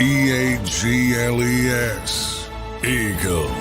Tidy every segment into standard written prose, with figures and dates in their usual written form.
Eagles. Eagles.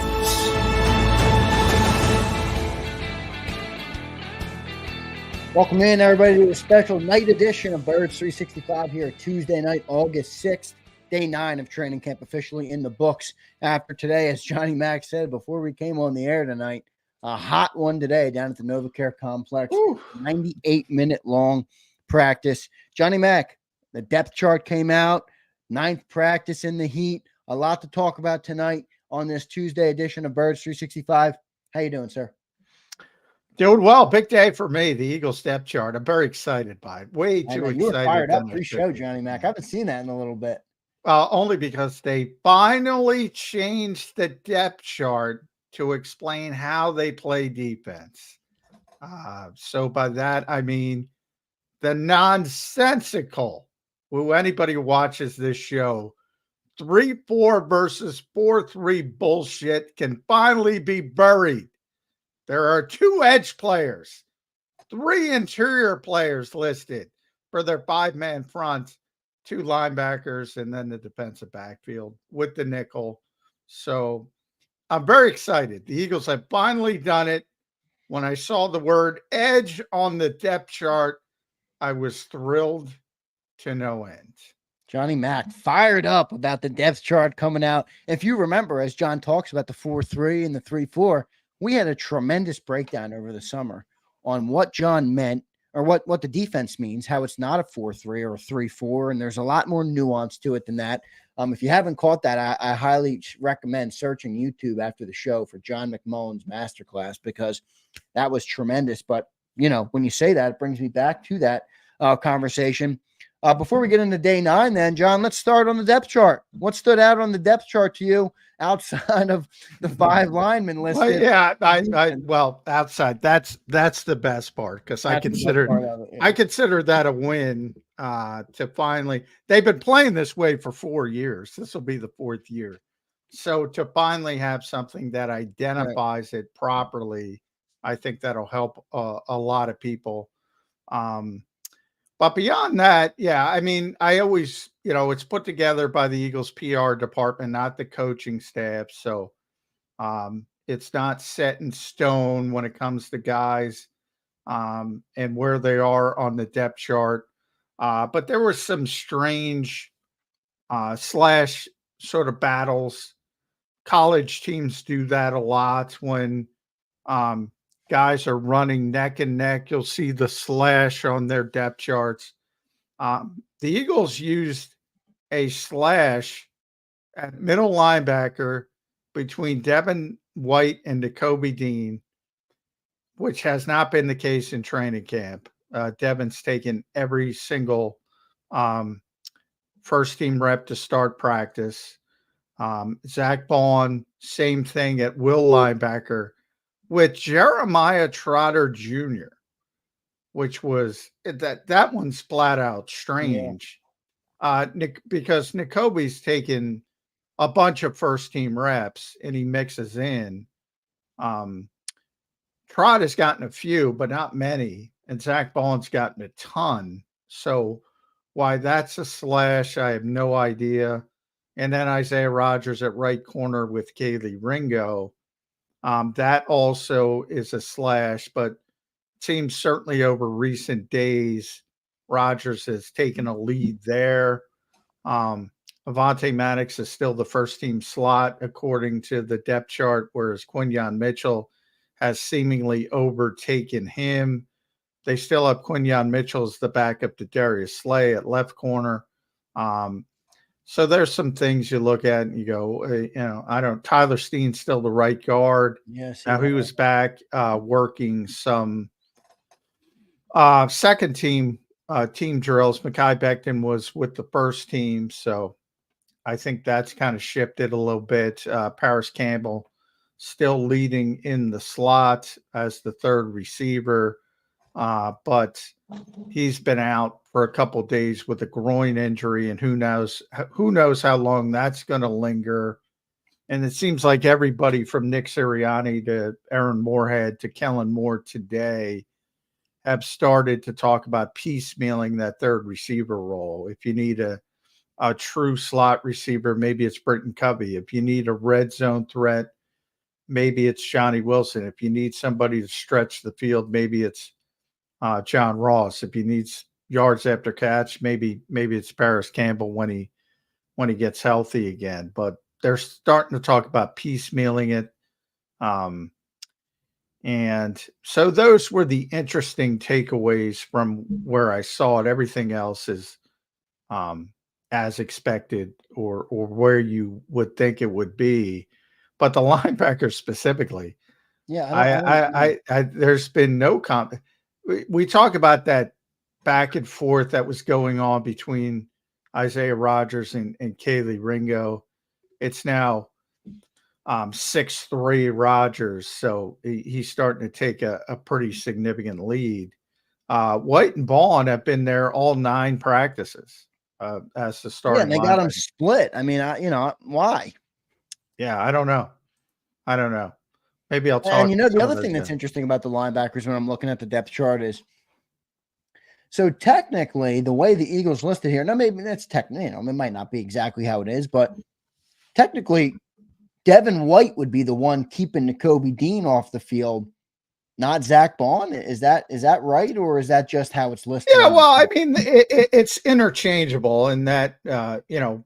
Welcome in, everybody, to a special night edition of Birds 365 here Tuesday night, August 6th, day 9 of training camp officially in the books. After today, as Johnny Mac said before we came on the air tonight, a hot one today down at the NovaCare Complex, 98-minute long practice. Johnny Mac, the depth chart came out, 9th practice in the heat. A lot to talk about tonight on this Tuesday edition of Birds 365. How you doing, sir? Doing well. Big day for me, the Eagles depth chart. I'm very excited by it. Way too excited. You were fired up pre-show, Johnny Mac. I haven't seen that in a little bit. Only because they finally changed the depth chart to explain how they play defense. So by that, I mean the nonsensical, who anybody who watches this show, 3-4 versus 4-3 bullshit can finally be buried. There are 2 edge players, 3 interior players listed for their 5-man front, 2 linebackers, and then the defensive backfield with the nickel. So I'm very excited. The Eagles have finally done it. When I saw the word edge on the depth chart, I was thrilled to no end. Johnny Mac fired up about the depth chart coming out. If you remember, as John talks about the 4-3 and the 3-4, we had a tremendous breakdown over the summer on what John meant, or what the defense means, how it's not a 4-3 or a 3-4, and there's a lot more nuance to it than that. If you haven't caught that, I highly recommend searching YouTube after the show for John McMullen's masterclass, because that was tremendous. But, you know, when you say that, it brings me back to that conversation. Before we get into day 9, then, John, let's start on the depth chart. What stood out on the depth chart to you outside of the 5 linemen listed? Well, outside, that's the best part, because I consider that a win to finally. They've been playing this way for 4 years. This will be the 4th year. So to finally have something that identifies it properly, I think that'll help a lot of people. But beyond that, yeah, I mean, I always, it's put together by the Eagles PR department, not the coaching staff. So it's not set in stone when it comes to guys and where they are on the depth chart. But there were some strange slash sort of battles. College teams do that a lot when guys are running neck and neck. You'll see the slash on their depth charts. The Eagles used a slash at middle linebacker between Devin White and Nakobe Dean, which has not been the case in training camp. Devin's taken every single first team rep to start practice. Zach Bond, same thing at will linebacker, with Jeremiah Trotter Jr., which was that one's flat out strange. Yeah. Because Nakobe's taken a bunch of first team reps and he mixes in. Trott has gotten a few, but not many. And Zach Bond's gotten a ton. So why that's a slash, I have no idea. And then Isaiah Rodgers at right corner with Kaylee Ringo. That also is a slash, but it seems certainly over recent days, Rodgers has taken a lead there. Avonte Maddox is still the first team slot, according to the depth chart, whereas Quinyon Mitchell has seemingly overtaken him. They still have Quinyon Mitchell as the backup to Darius Slay at left corner. So there's some things you look at and you go, Tyler Steen's still the right guard. Yes. Now he was back working some second team team drills. Mekhi Becton was with the first team. So I think that's kind of shifted a little bit. Paris Campbell still leading in the slot as the third receiver. But he's been out for a couple of days with a groin injury, and who knows how long that's going to linger. And it seems like everybody from Nick Sirianni to Aaron Moorhead to Kellen Moore today have started to talk about piecemealing that third receiver role. If you need a a true slot receiver, maybe it's Britton Covey. If you need a red zone threat, maybe it's Johnny Wilson. If you need somebody to stretch the field, maybe it's John Ross. If you need yards after catch, maybe it's Paris Campbell when he gets healthy again. But they're starting to talk about piecemealing it. And so those were the interesting takeaways from where I saw it. Everything else is as expected or where you would think it would be. But the linebackers specifically, Yeah, I there's been no we talk about that back and forth that was going on between Isaiah Rodgers and Kaylee Ringo. It's now 6-3 Rodgers, so he's starting to take a pretty significant lead. White and Vaughn have been there all 9 practices as the starting. Yeah, and they got them split. I mean, why? Yeah, I don't know. Maybe I'll talk. And the other thing that's interesting about the linebackers when I'm looking at the depth chart is, so technically the way the Eagles listed here, now maybe that's technically, it might not be exactly how it is, but technically Devin White would be the one keeping Nakobe Dean off the field, not Zach Bond. Is that right, or is that just how it's listed? Yeah, well, I mean, it's interchangeable in that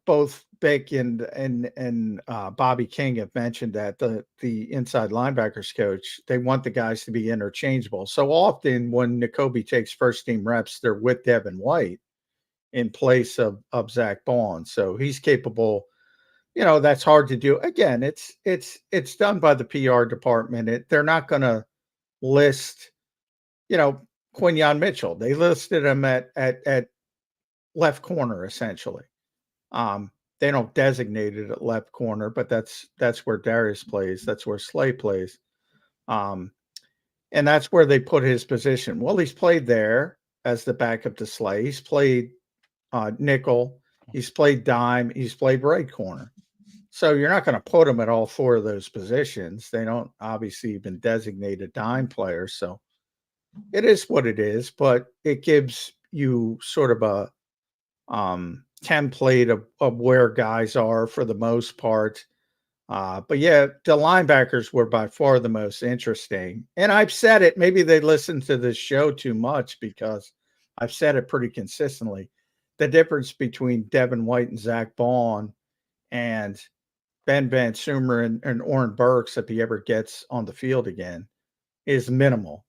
both Bick and Bobby King have mentioned that the inside linebackers coach, they want the guys to be interchangeable. So often when Nakobe takes first team reps, they're with Devin White in place of Zach Bond. So he's capable. That's hard to do. Again, it's done by the PR department. They're not going to list, Quinyon Mitchell. They listed him at left corner essentially. They don't designate it at left corner, but that's where Darius plays. That's where Slay plays. And that's where they put his position. Well, he's played there as the backup to Slay. He's played nickel. He's played dime. He's played right corner. So you're not going to put him at all 4 of those positions. They don't obviously even designate a dime player. So it is what it is, but it gives you sort of a template of where guys are for the most part. But yeah, the linebackers were by far the most interesting. And I've said it, maybe they listen to this show too much because I've said it pretty consistently. The difference between Devin White and Zach Bond and Ben Van Sumer and Oren Burks, if he ever gets on the field again, is minimal.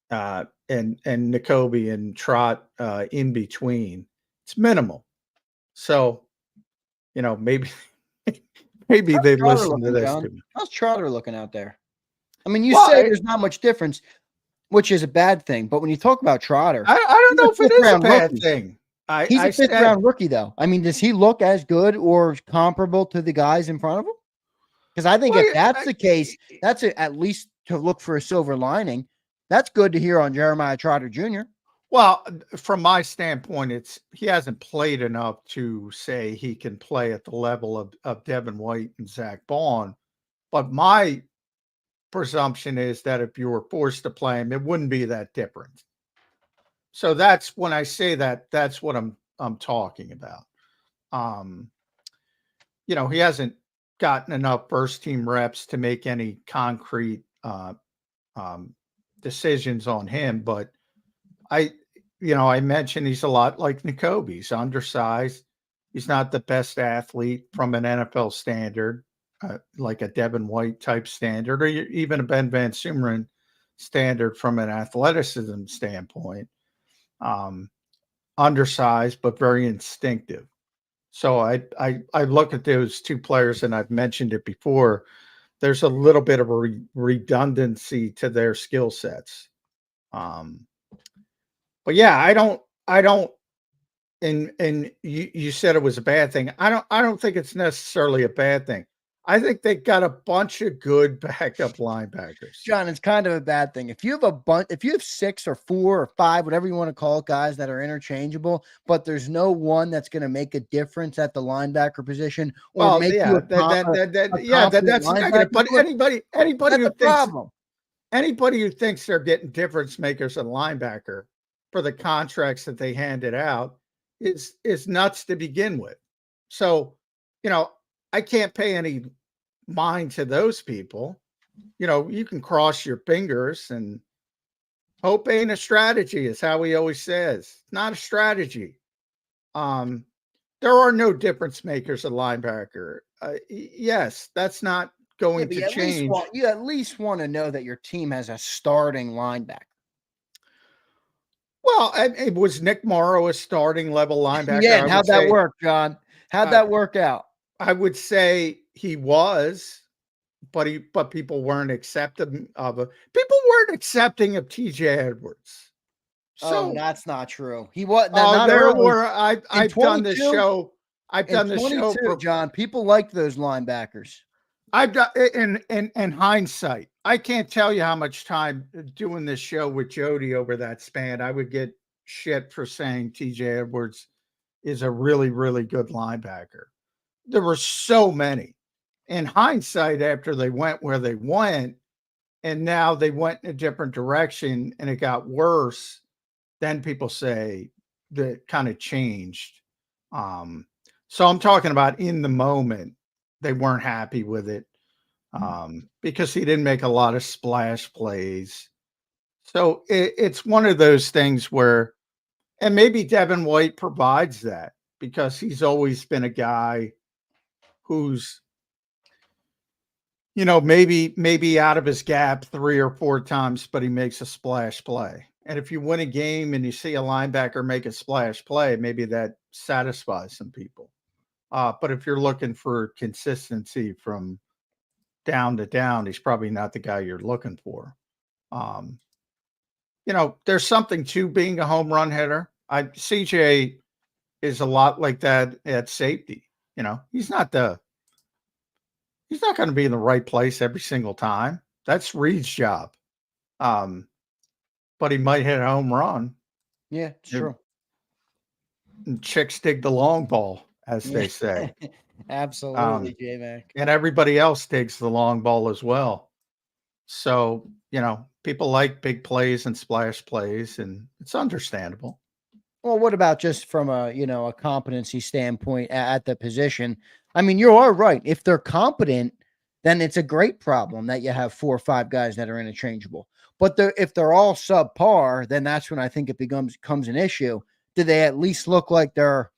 And Nakobe and Trot in between, it's minimal. So, maybe they listen to this. John? How's Trotter looking out there? I mean, you say there's not much difference, which is a bad thing. But when you talk about Trotter, I don't know if it is a bad thing. He's a 5th round rookie, though. I mean, does he look as good or comparable to the guys in front of him? Because I think if that's the case, that's at least to look for a silver lining. That's good to hear on Jeremiah Trotter Jr. Well, from my standpoint, he hasn't played enough to say he can play at the level of Devin White and Zach Bond. But my presumption is that if you were forced to play him, it wouldn't be that different. So that's when I say that, that's what I'm talking about. He hasn't gotten enough first team reps to make any concrete decisions on him, but I mentioned he's a lot like Nakobe. He's undersized. He's not the best athlete from an NFL standard, like a Devin White type standard, or even a Ben Van Sumeren standard from an athleticism standpoint. Undersized, but very instinctive. So I look at those 2 players, and I've mentioned it before. There's a little bit of a redundancy to their skill sets. But yeah, I don't, and you said it was a bad thing. I don't think it's necessarily a bad thing. I think they got a bunch of good backup linebackers. John, it's kind of a bad thing. If you have 6 or 4 or 5, whatever you want to call it, guys that are interchangeable, but there's no one that's going to make a difference at the linebacker position, or make that's negative. But anybody who thinks they're getting difference makers at linebacker for the contracts that they handed out is nuts to begin with. So, I can't pay any mind to those people. You can cross your fingers, and hope ain't a strategy, is how he always says. It's not a strategy. Um, there are no difference makers at linebacker. Yes, that's not Yeah, going but to change. you at least want to know that your team has a starting linebacker. Well, it was Nick Morrow a starting level linebacker. Yeah, I and would how'd that say, work, John? How'd uh, that work out? I would say he was, but people weren't accepting of it. People weren't accepting of TJ Edwards. Oh, So, that's not true. He was not there early. were In I've done this 22, show. I've in done this show 22, for John, people liked those linebackers. I've done in hindsight. I can't tell you how much time doing this show with Jody over that span. I would get shit for saying TJ Edwards is a really, really good linebacker. There were so many. In hindsight, after they went where they went, and now they went in a different direction and it got worse, then people say that kind of changed. Um, so I'm talking about in the moment, they weren't happy with it because he didn't make a lot of splash plays. So it's one of those things where, and maybe Devin White provides that because he's always been a guy who's, maybe out of his gap 3 or 4 times, but he makes a splash play. And if you win a game and you see a linebacker make a splash play, maybe that satisfies some people. But if you're looking for consistency from down to down, he's probably not the guy you're looking for. Um, there's something to being a home run hitter. CJ is a lot like that at safety. He's not going to be in the right place every single time. That's Reed's job. But he might hit a home run. Yeah, it's true. And chicks dig the long ball, as Yeah. they say. Absolutely, J-Mac. And everybody else digs the long ball as well. So, people like big plays and splash plays, and it's understandable. Well, what about just from a competency standpoint at the position? I mean, you are right. If they're competent, then it's a great problem that you have 4 or 5 guys that are interchangeable. But if they're all subpar, then that's when I think it becomes an issue. Do they at least look like they're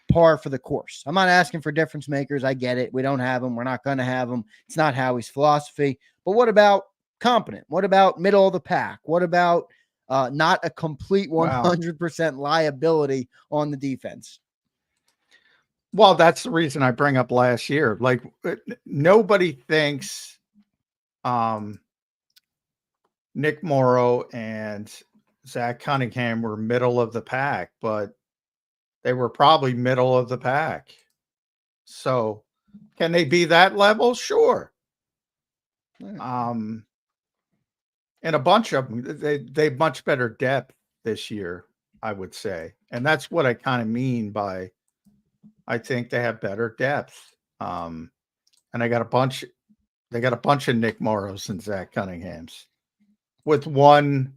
par for the course? I'm not asking for difference makers. I get it. We don't have them. We're not going to have them. It's not Howie's philosophy. But what about competent? What about middle of the pack? What about not a complete 100% liability on the defense? Well, that's the reason I bring up last year. Like nobody thinks Nick Morrow and Zach Cunningham were middle of the pack, but they were probably middle of the pack. So can they be that level? Sure. And a bunch of them, they much better depth this year, I would say. And that's what I kind of mean by, I think they have better depth. And they got a bunch of Nick Morrows and Zach Cunninghams, with one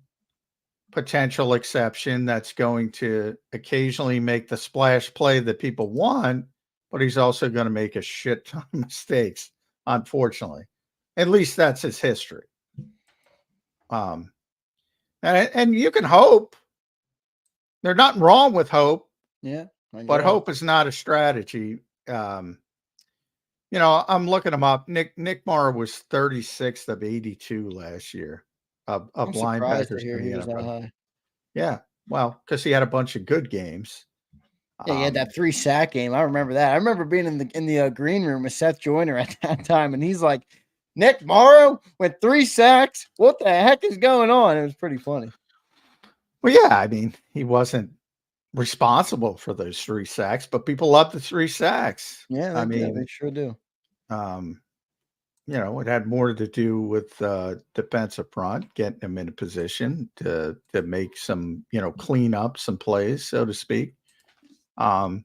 potential exception that's going to occasionally make the splash play that people want, but he's also going to make a shit ton of mistakes, unfortunately. At least that's his history. And you can hope. There's nothing wrong with hope. Yeah. But hope is not a strategy. I'm looking him up. Nick Morrow was 36th of 82 last year of linebackers in the NFL. Yeah, well, because he had a bunch of good games. Yeah, he had that 3 sack game. I remember that. I remember being in the green room with Seth Joyner at that time, and he's like, "Nick Morrow with 3 sacks. What the heck is going on?" It was pretty funny. Well, yeah, I mean, he wasn't responsible for those 3 sacks, but people love the 3 sacks. Yeah, they sure do. It had more to do with defensive front, getting him in a position to make some, clean up some plays, so to speak. But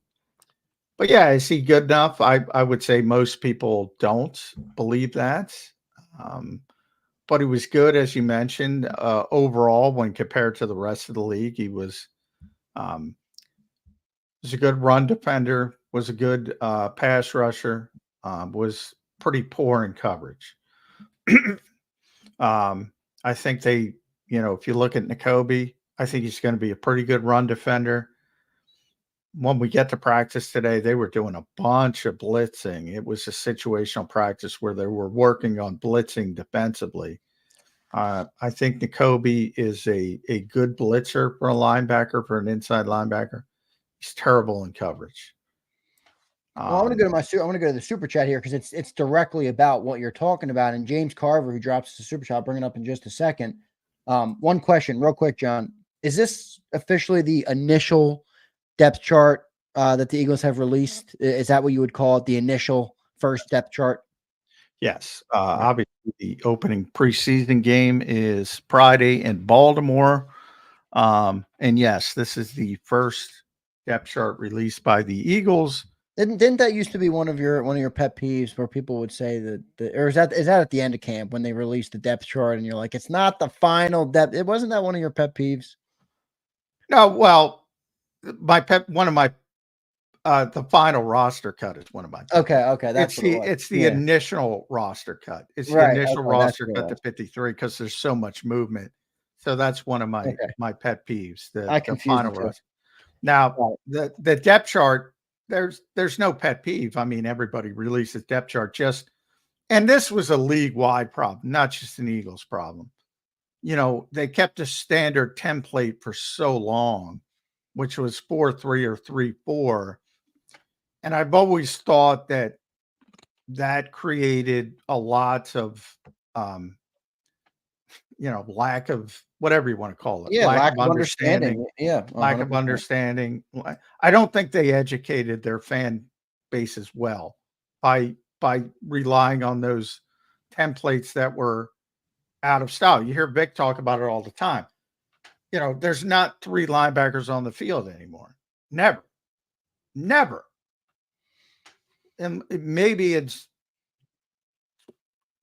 yeah, is he good enough? I would say most people don't believe that. But he was good, as you mentioned, overall when compared to the rest of the league. He was was a good run defender, was a good pass rusher, was pretty poor in coverage. I think they, if you look at Nakobe, I think he's going to be a pretty good run defender. When we get to practice today, they were doing a bunch of blitzing. It was a situational practice where they were working on blitzing defensively. I think Nakobe is a good blitzer for a linebacker, for an inside linebacker. He's terrible in coverage. Well, I want to go to the super chat here because it's directly about what you're talking about. And James Carver, who drops the super chat, I'll bring it up in just a second. One question, real quick, John. Is this officially the initial depth chart that the Eagles have released? Is that what you would call it, the initial first depth chart? Yes. Obviously, the opening preseason game is Friday in Baltimore. And yes, this is the first depth chart released by the Eagles. Didn't that used to be one of your pet peeves where people would say or is that at the end of camp when they released the depth chart and you're like, it's not the final depth? It wasn't that one of your pet peeves? No, well, one of my the final roster cut is one of my pet okay. It's the initial roster cut. It's the initial roster cut to 53 because there's so much movement. So that's one of my pet peeves. The final roster. Now the depth chart. There's no pet peeve. I mean, everybody releases depth chart and this was a league-wide problem, not just an Eagles problem. They kept a standard template for so long, which was 4-3 or 3-4. And I've always thought that created a lot of, lack of whatever you want to call it. Yeah, lack of understanding. Yeah, 100%. Lack of understanding. I don't think they educated their fan base as well by relying on those templates that were out of style. You hear Vic talk about it all the time. There's not 3 linebackers on the field anymore. Never. And maybe it's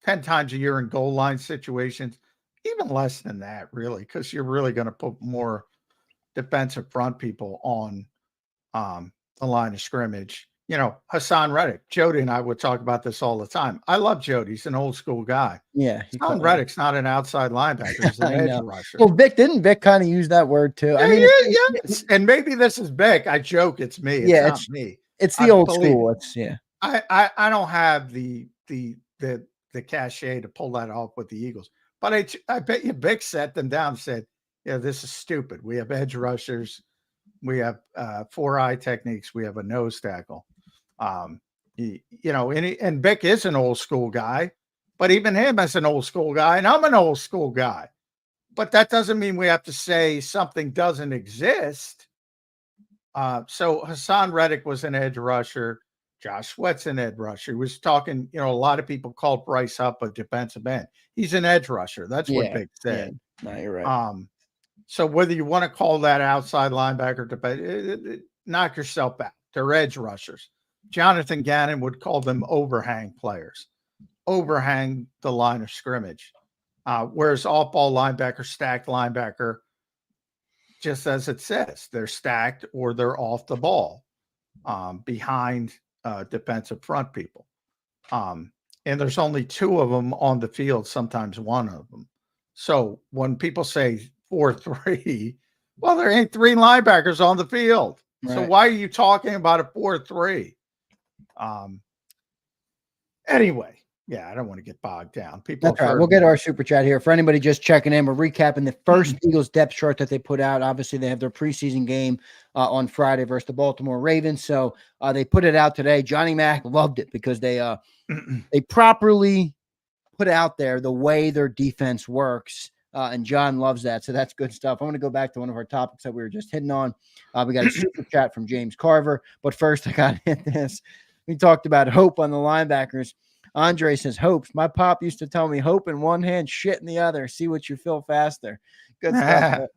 10 times a year in goal line situations, even less than that, really, because you're really going to put more defensive front people on the line of scrimmage. Hassan Reddick, Jody and I would talk about this all the time. I love Jody. He's an old school guy. Yeah. Hassan Reddick's not an outside linebacker. He's an edge rusher. Well, didn't Vic kind of use that word too? Yeah. And maybe this is Vic. I joke. It's me. It's not me. It's the old school. I don't have the cachet to pull that off with the Eagles. But I bet you Vic set them down and said, this is stupid. We have edge rushers. We have 4-eye techniques. We have a nose tackle. And Vic is an old school guy, but even him as an old school guy, and I'm an old school guy. But that doesn't mean we have to say something doesn't exist. So Hassan Reddick was an edge rusher. Josh Sweat's an edge rusher. He was talking, a lot of people called Bryce Huff a defensive end. He's an edge rusher. That's what Vic said. Yeah. No, you're right. So whether you want to call that outside linebacker, knock yourself out. They're edge rushers. Jonathan Gannon would call them overhang players. Overhang the line of scrimmage. Whereas off-ball linebacker, stacked linebacker, just as it says, they're stacked or they're off the ball behind defensive front people. And there's only 2 of them on the field, sometimes 1 of them. So when people say 4-3, well, there ain't 3 linebackers on the field. Right. So why are you talking about a 4-3? Anyway, I don't want to get bogged down. That's right. We'll get our super chat here. For anybody just checking in, we're recapping the first Eagles depth chart that they put out. Obviously, they have their preseason game on Friday versus the Baltimore Ravens. So they put it out today. Johnny Mack loved it because they properly put out there the way their defense works. And John loves that. So that's good stuff. I'm going to go back to one of our topics that we were just hitting on. We got a super chat from James Carver. But first, I got to hit this. We talked about hope on the linebackers. Andre says, hopes. My pop used to tell me hope in one hand, shit in the other. See what you feel faster. Good stuff.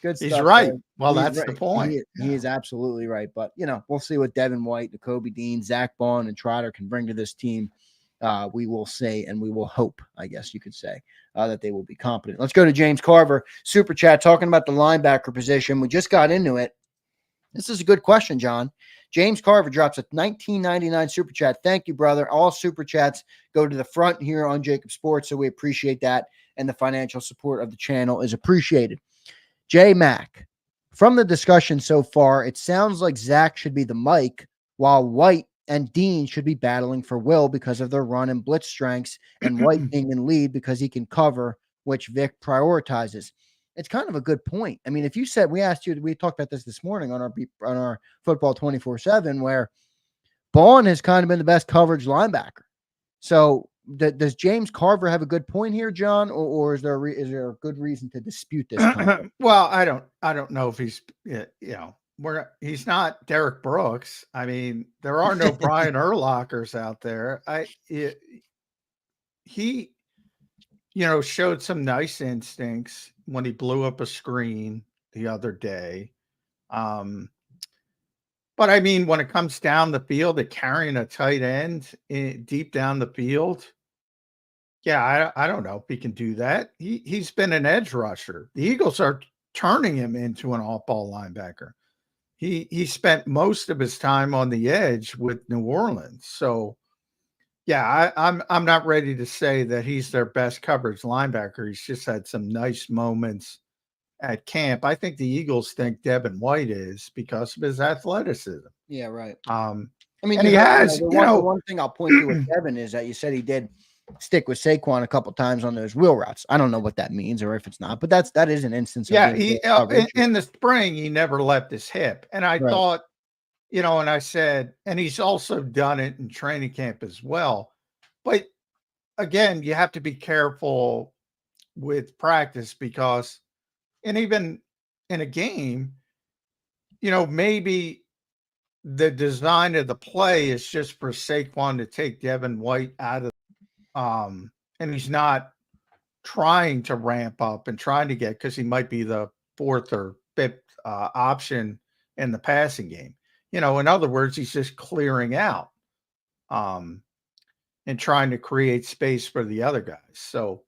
Good stuff. He's right. Well, that's the point. He is absolutely right. But, we'll see what Devin White, Nakobe Dean, Zach Bond, and Trotter can bring to this team. We will say, and we will hope, I guess you could say, that they will be competent. Let's go to James Carver, super chat, talking about the linebacker position. We just got into it. This is a good question, John. James Carver drops a $19.99 super chat. Thank you, brother. All super chats go to the front here on JAKIB Sports, so we appreciate that, and the financial support of the channel is appreciated. J Mac, from the discussion so far, it sounds like Zach should be the Mike, while White and Dean should be battling for Will because of their run and blitz strengths, and White being in lead because he can cover, which Vic prioritizes. It's kind of a good point. I mean, if you said, we talked about this morning on our football 24/7, where Bond has kind of been the best coverage linebacker. So does James Carver have a good point here, John, or is there a good reason to dispute this? Well, I don't know if he's, he's not Derek Brooks. I mean, there are no Brian Urlachers out there. He showed some nice instincts when he blew up a screen the other day. But I mean, when it comes down the field, at carrying a tight end deep down the field, yeah, I don't know if he can do that. He's been an edge rusher. The Eagles are turning him into an off-ball linebacker. He spent most of his time on the edge with New Orleans. So yeah, I'm not ready to say that he's their best coverage linebacker. He's just had some nice moments at camp. I think the Eagles think Devin White is because of his athleticism. Yeah, right. I mean, and he has, the one thing I'll point to with Devin is that you said he did stick with Saquon a couple times on those wheel routes. I don't know what that means or if it's not, but that is an instance. Yeah, in the spring he never left his hip, and I thought, and I said, and he's also done it in training camp as well. But again, you have to be careful with practice because, and even in a game, maybe the design of the play is just for Saquon to take Devin White out of, and he's not trying to ramp up and trying to get, because he might be the fourth or fifth option in the passing game. In other words, he's just clearing out and trying to create space for the other guys. So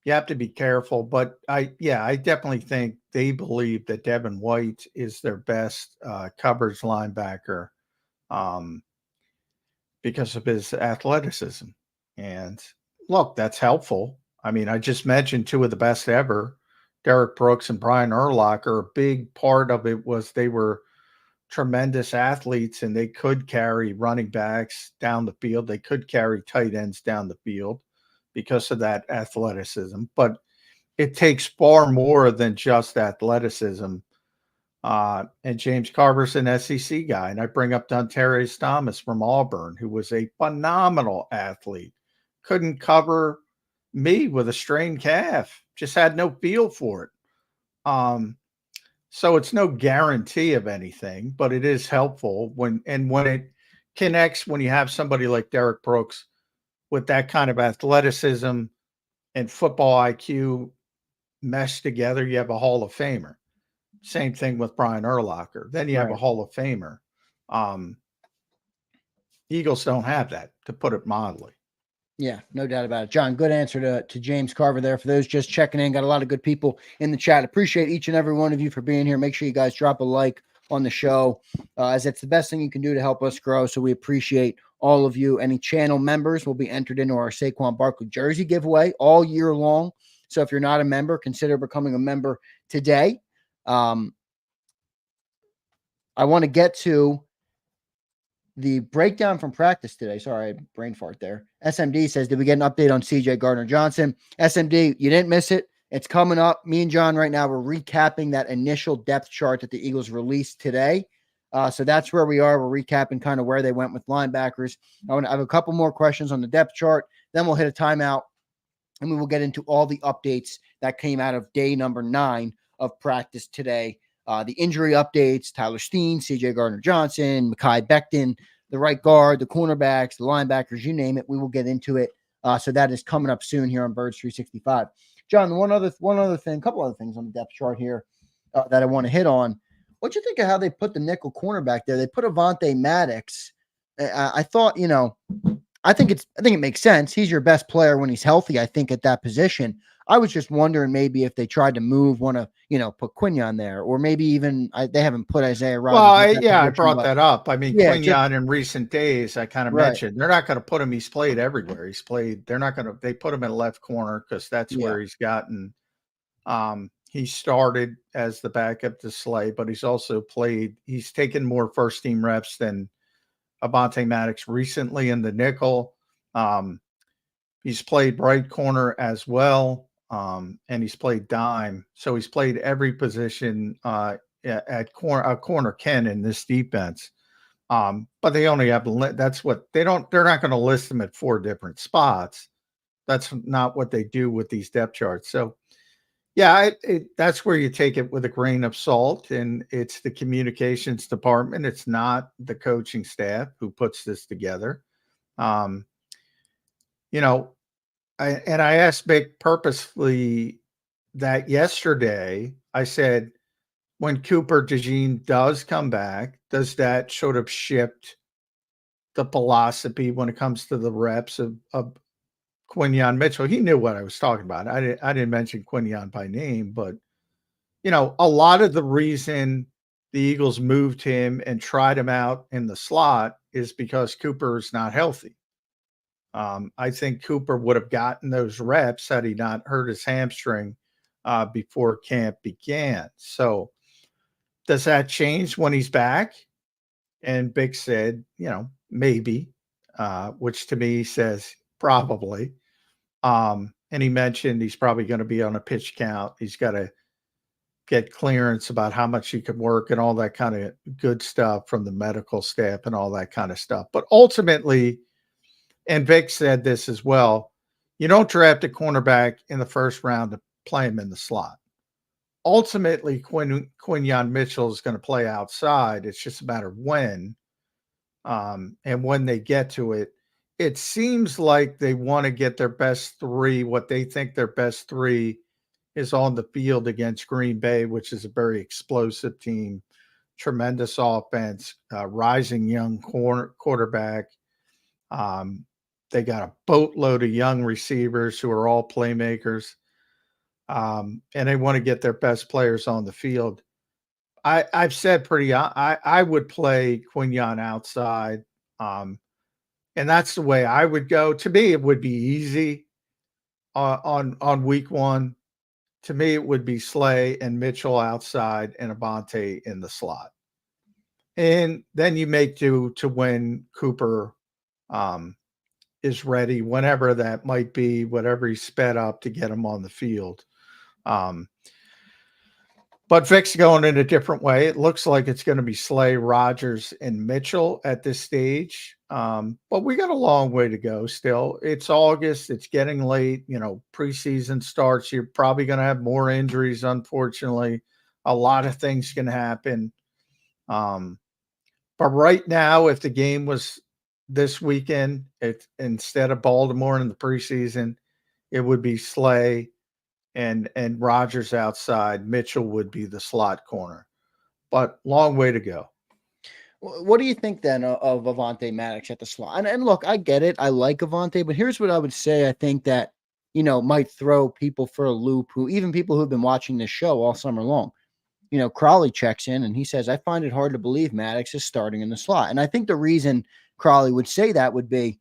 you have to be careful. But I definitely think they believe that Devin White is their best coverage linebacker because of his athleticism. And look, that's helpful. I mean, I just mentioned two of the best ever, Derek Brooks and Brian Urlacher. A big part of it was they were tremendous athletes and they could carry running backs down the field. They could carry tight ends down the field because of that athleticism. But it takes far more than just athleticism. And James Carver's an SEC guy. And I bring up Dontavius Thomas from Auburn, who was a phenomenal athlete. Couldn't cover me with a strained calf. Just had no feel for it. So it's no guarantee of anything, but it is helpful when it connects, when you have somebody like Derek Brooks with that kind of athleticism and football IQ meshed together, you have a Hall of Famer. Same thing with Brian Urlacher. Then you have a Hall of Famer. Eagles don't have that, to put it mildly. Yeah, no doubt about it. John, good answer to James Carver there. For those just checking in, got a lot of good people in the chat. Appreciate each and every one of you for being here. Make sure you guys drop a like on the show, as it's the best thing you can do to help us grow. So we appreciate all of you. Any channel members will be entered into our Saquon Barkley jersey giveaway all year long. So if you're not a member, consider becoming a member today. I want to get to the breakdown from practice today. Sorry, brain fart there. SMD says, did we get an update on CJ Gardner-Johnson? SMD, you didn't miss it. It's coming up. Me and John right now, we're recapping that initial depth chart that the Eagles released today. So that's where we are. We're recapping kind of where they went with linebackers. I have a couple more questions on the depth chart. Then we'll hit a timeout, and we will get into all the updates that came out of day number 9 of practice today. The injury updates, Tyler Steen, CJ Gardner-Johnson, Mekhi Becton, the right guard, the cornerbacks, the linebackers, you name it. We will get into it. So that is coming up soon here on Birds 365. John, one other thing, a couple other things on the depth chart here that I want to hit on. What do you think of how they put the nickel cornerback there? They put Avonte Maddox. I thought, I think it makes sense. He's your best player when he's healthy, I think, at that position. I was just wondering maybe if they tried to move one of, put Quinion there, or maybe even they haven't put Isaiah Well, Rodgers in that I position, brought but that up. I mean, yeah, just Quinion in recent days, I kind of right. mentioned they're not going to put him. He's played everywhere. They're not going to. They put him in left corner because that's Yeah. where he's gotten. He started as the backup to Slay, but he's also played. He's taken more first team reps than Avonte Maddox recently in the nickel. He's played right corner as well, and he's played dime. So he's played every position at corner Ken in this defense. But they only have that's what they don't. They're not going to list them at 4 different spots. That's not what they do with these depth charts. So yeah, that's where you take it with a grain of salt, and it's the communications department. It's not the coaching staff who puts this together. Um, you know, I asked Vic purposefully that yesterday. I said, when Cooper DeJean does come back, does that sort of shift the philosophy when it comes to the reps of Quinion Mitchell? He knew what I was talking about. I didn't mention Quinion by name, but a lot of the reason the Eagles moved him and tried him out in the slot is because Cooper is not healthy. I think Cooper would have gotten those reps had he not hurt his hamstring before camp began. So does that change when he's back? And Big said, maybe, which to me says probably. And he mentioned he's probably going to be on a pitch count. He's got to get clearance about how much he can work and all that kind of good stuff from the medical staff and all that kind of stuff. But ultimately, and Vic said this as well, you don't draft a cornerback in the first round to play him in the slot. Ultimately, Quinion Mitchell is going to play outside. It's just a matter of when. And when they get to it, it seems like they want to get their best 3. What they think their best 3 is on the field against Green Bay, which is a very explosive team, tremendous offense, rising young quarterback. They got a boatload of young receivers who are all playmakers. And they want to get their best players on the field. I've said I would play Quinion outside. And that's the way I would go. To me, it would be easy on week 1. To me, it would be Slay and Mitchell outside and Avonte in the slot. And then you make do to when Cooper is ready, whenever that might be, whatever he's sped up to get him on the field. But Vic's going in a different way. It looks like it's going to be Slay, Rodgers, and Mitchell at this stage. But we got a long way to go still. It's August. It's getting late. Preseason starts. You're probably going to have more injuries, unfortunately. A lot of things can happen. But right now, if the game was this weekend, instead of Baltimore in the preseason, it would be Slay and Rodgers outside. Mitchell would be the slot corner, but long way to go. What do you think then of Avonte Maddox at the slot? And look, I get it. I like Avonte, but here's what I would say. I think that, might throw people for a loop, even people who've been watching this show all summer long. Crawley checks in and he says, I find it hard to believe Maddox is starting in the slot. And I think the reason Crawley would say that would be,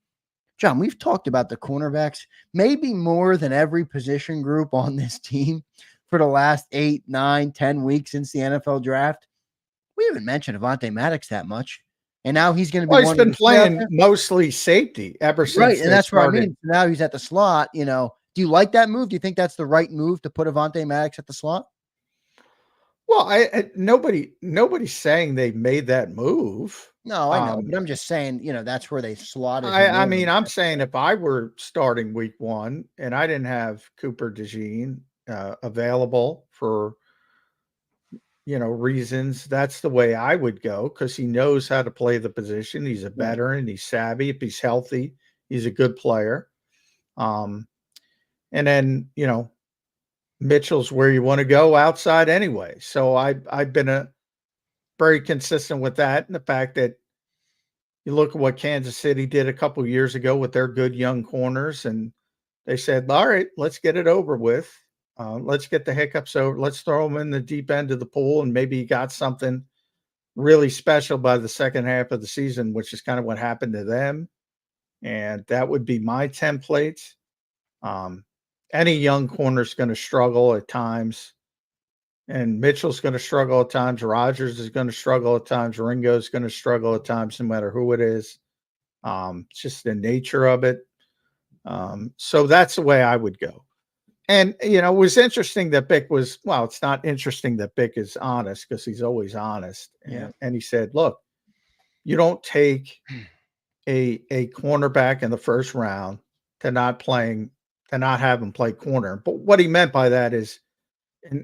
John, we've talked about the cornerbacks maybe more than every position group on this team for the last 8, 9, 10 weeks since the NFL draft. We haven't mentioned Avonte Maddox that much. And now he's going to be Well, he's been playing mostly safety ever since. Right. And that's what I mean. Now he's at the slot. Do you like that move? Do you think that's the right move to put Avonte Maddox at the slot? Well, nobody's saying they made that move. No, I know, but I'm just saying, that's where they slotted. I mean, I'm saying if I were starting week 1 and I didn't have Cooper DeJean available for, reasons, that's the way I would go, because he knows how to play the position. He's a veteran. He's savvy. If he's healthy, he's a good player. And then, Mitchell's where you want to go outside anyway. So I've been very consistent with that. And the fact that you look at what Kansas City did a couple of years ago with their good young corners, and they said, all right, let's get it over with. Let's get the hiccups over. Let's throw him in the deep end of the pool, and maybe he got something really special by the second half of the season, which is kind of what happened to them. And that would be my template. Any young corner is going to struggle at times, and Mitchell's going to struggle at times. Rogers is going to struggle at times. Ringo's going to struggle at times, no matter who it is. It's just the nature of it. So that's the way I would go. And, it was interesting that Bick it's not interesting that Bick is honest, because he's always honest. And he said, look, you don't take a cornerback in the first round to not have him play corner. But what he meant by that is,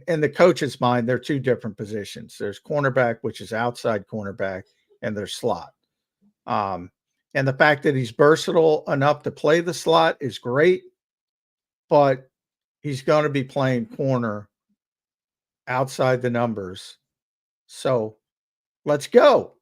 in the coach's mind, there are two different positions. There's cornerback, which is outside cornerback, and there's slot. And the fact that he's versatile enough to play the slot is great, but he's going to be playing corner outside the numbers. So let's go.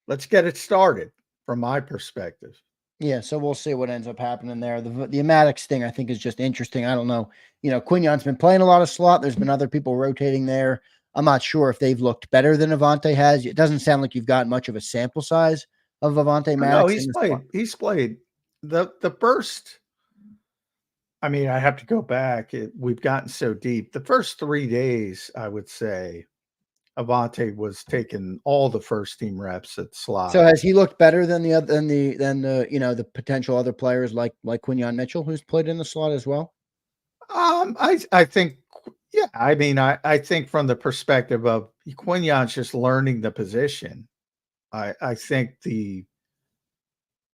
Let's get it started from my perspective. Yeah, so we'll see what ends up happening there. The Maddox thing, I think, is just interesting. I don't know. Quignon's been playing a lot of slot. There's been other people rotating there. I'm not sure if they've looked better than Avante has. It doesn't sound like you've got much of a sample size of Avante Maddox. No, he's played the first. I mean, I have to go back. We've gotten so deep. The first 3 days, I would say, Avante was taking all the first team reps at slot. So has he looked better than the potential other players like Quinyon Mitchell, who's played in the slot as well? I think, yeah. I mean, I think from the perspective of Quinyon's just learning the position. I think the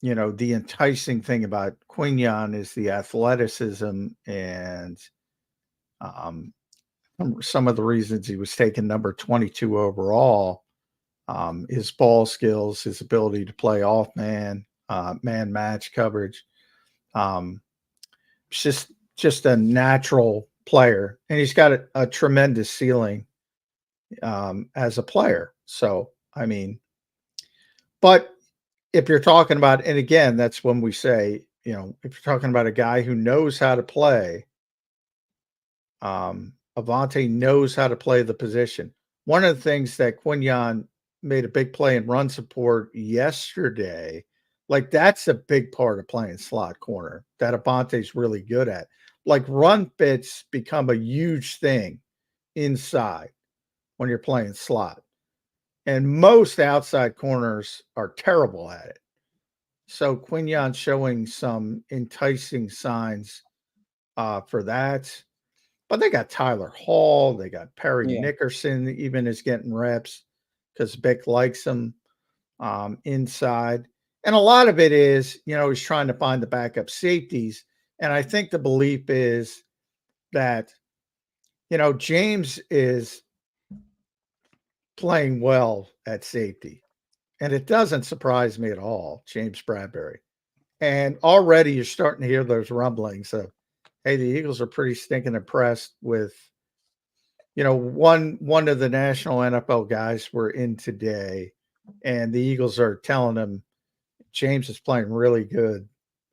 enticing thing about Quinyon is the athleticism and some of the reasons he was taken number 22 overall, his ball skills, his ability to play off man match coverage. It's just a natural player, and he's got a tremendous ceiling as a player. So, I mean, but if you're talking about, and again, that's when we say, if you're talking about a guy who knows how to play, Avante knows how to play the position. One of the things that Quinyon made a big play in run support yesterday, like that's a big part of playing slot corner that Avante's really good at. Like run fits become a huge thing inside when you're playing slot. And most outside corners are terrible at it. So Quinyon showing some enticing signs for that. But they got Tyler Hall. They got Perry Nickerson, even is getting reps because Bick likes him inside. And a lot of it is, he's trying to find the backup safeties. And I think the belief is that, James is playing well at safety. And it doesn't surprise me at all, James Bradbury. And already you're starting to hear those rumblings of, hey, the Eagles are pretty stinking impressed with, one of the national NFL guys were in today, and the Eagles are telling him James is playing really good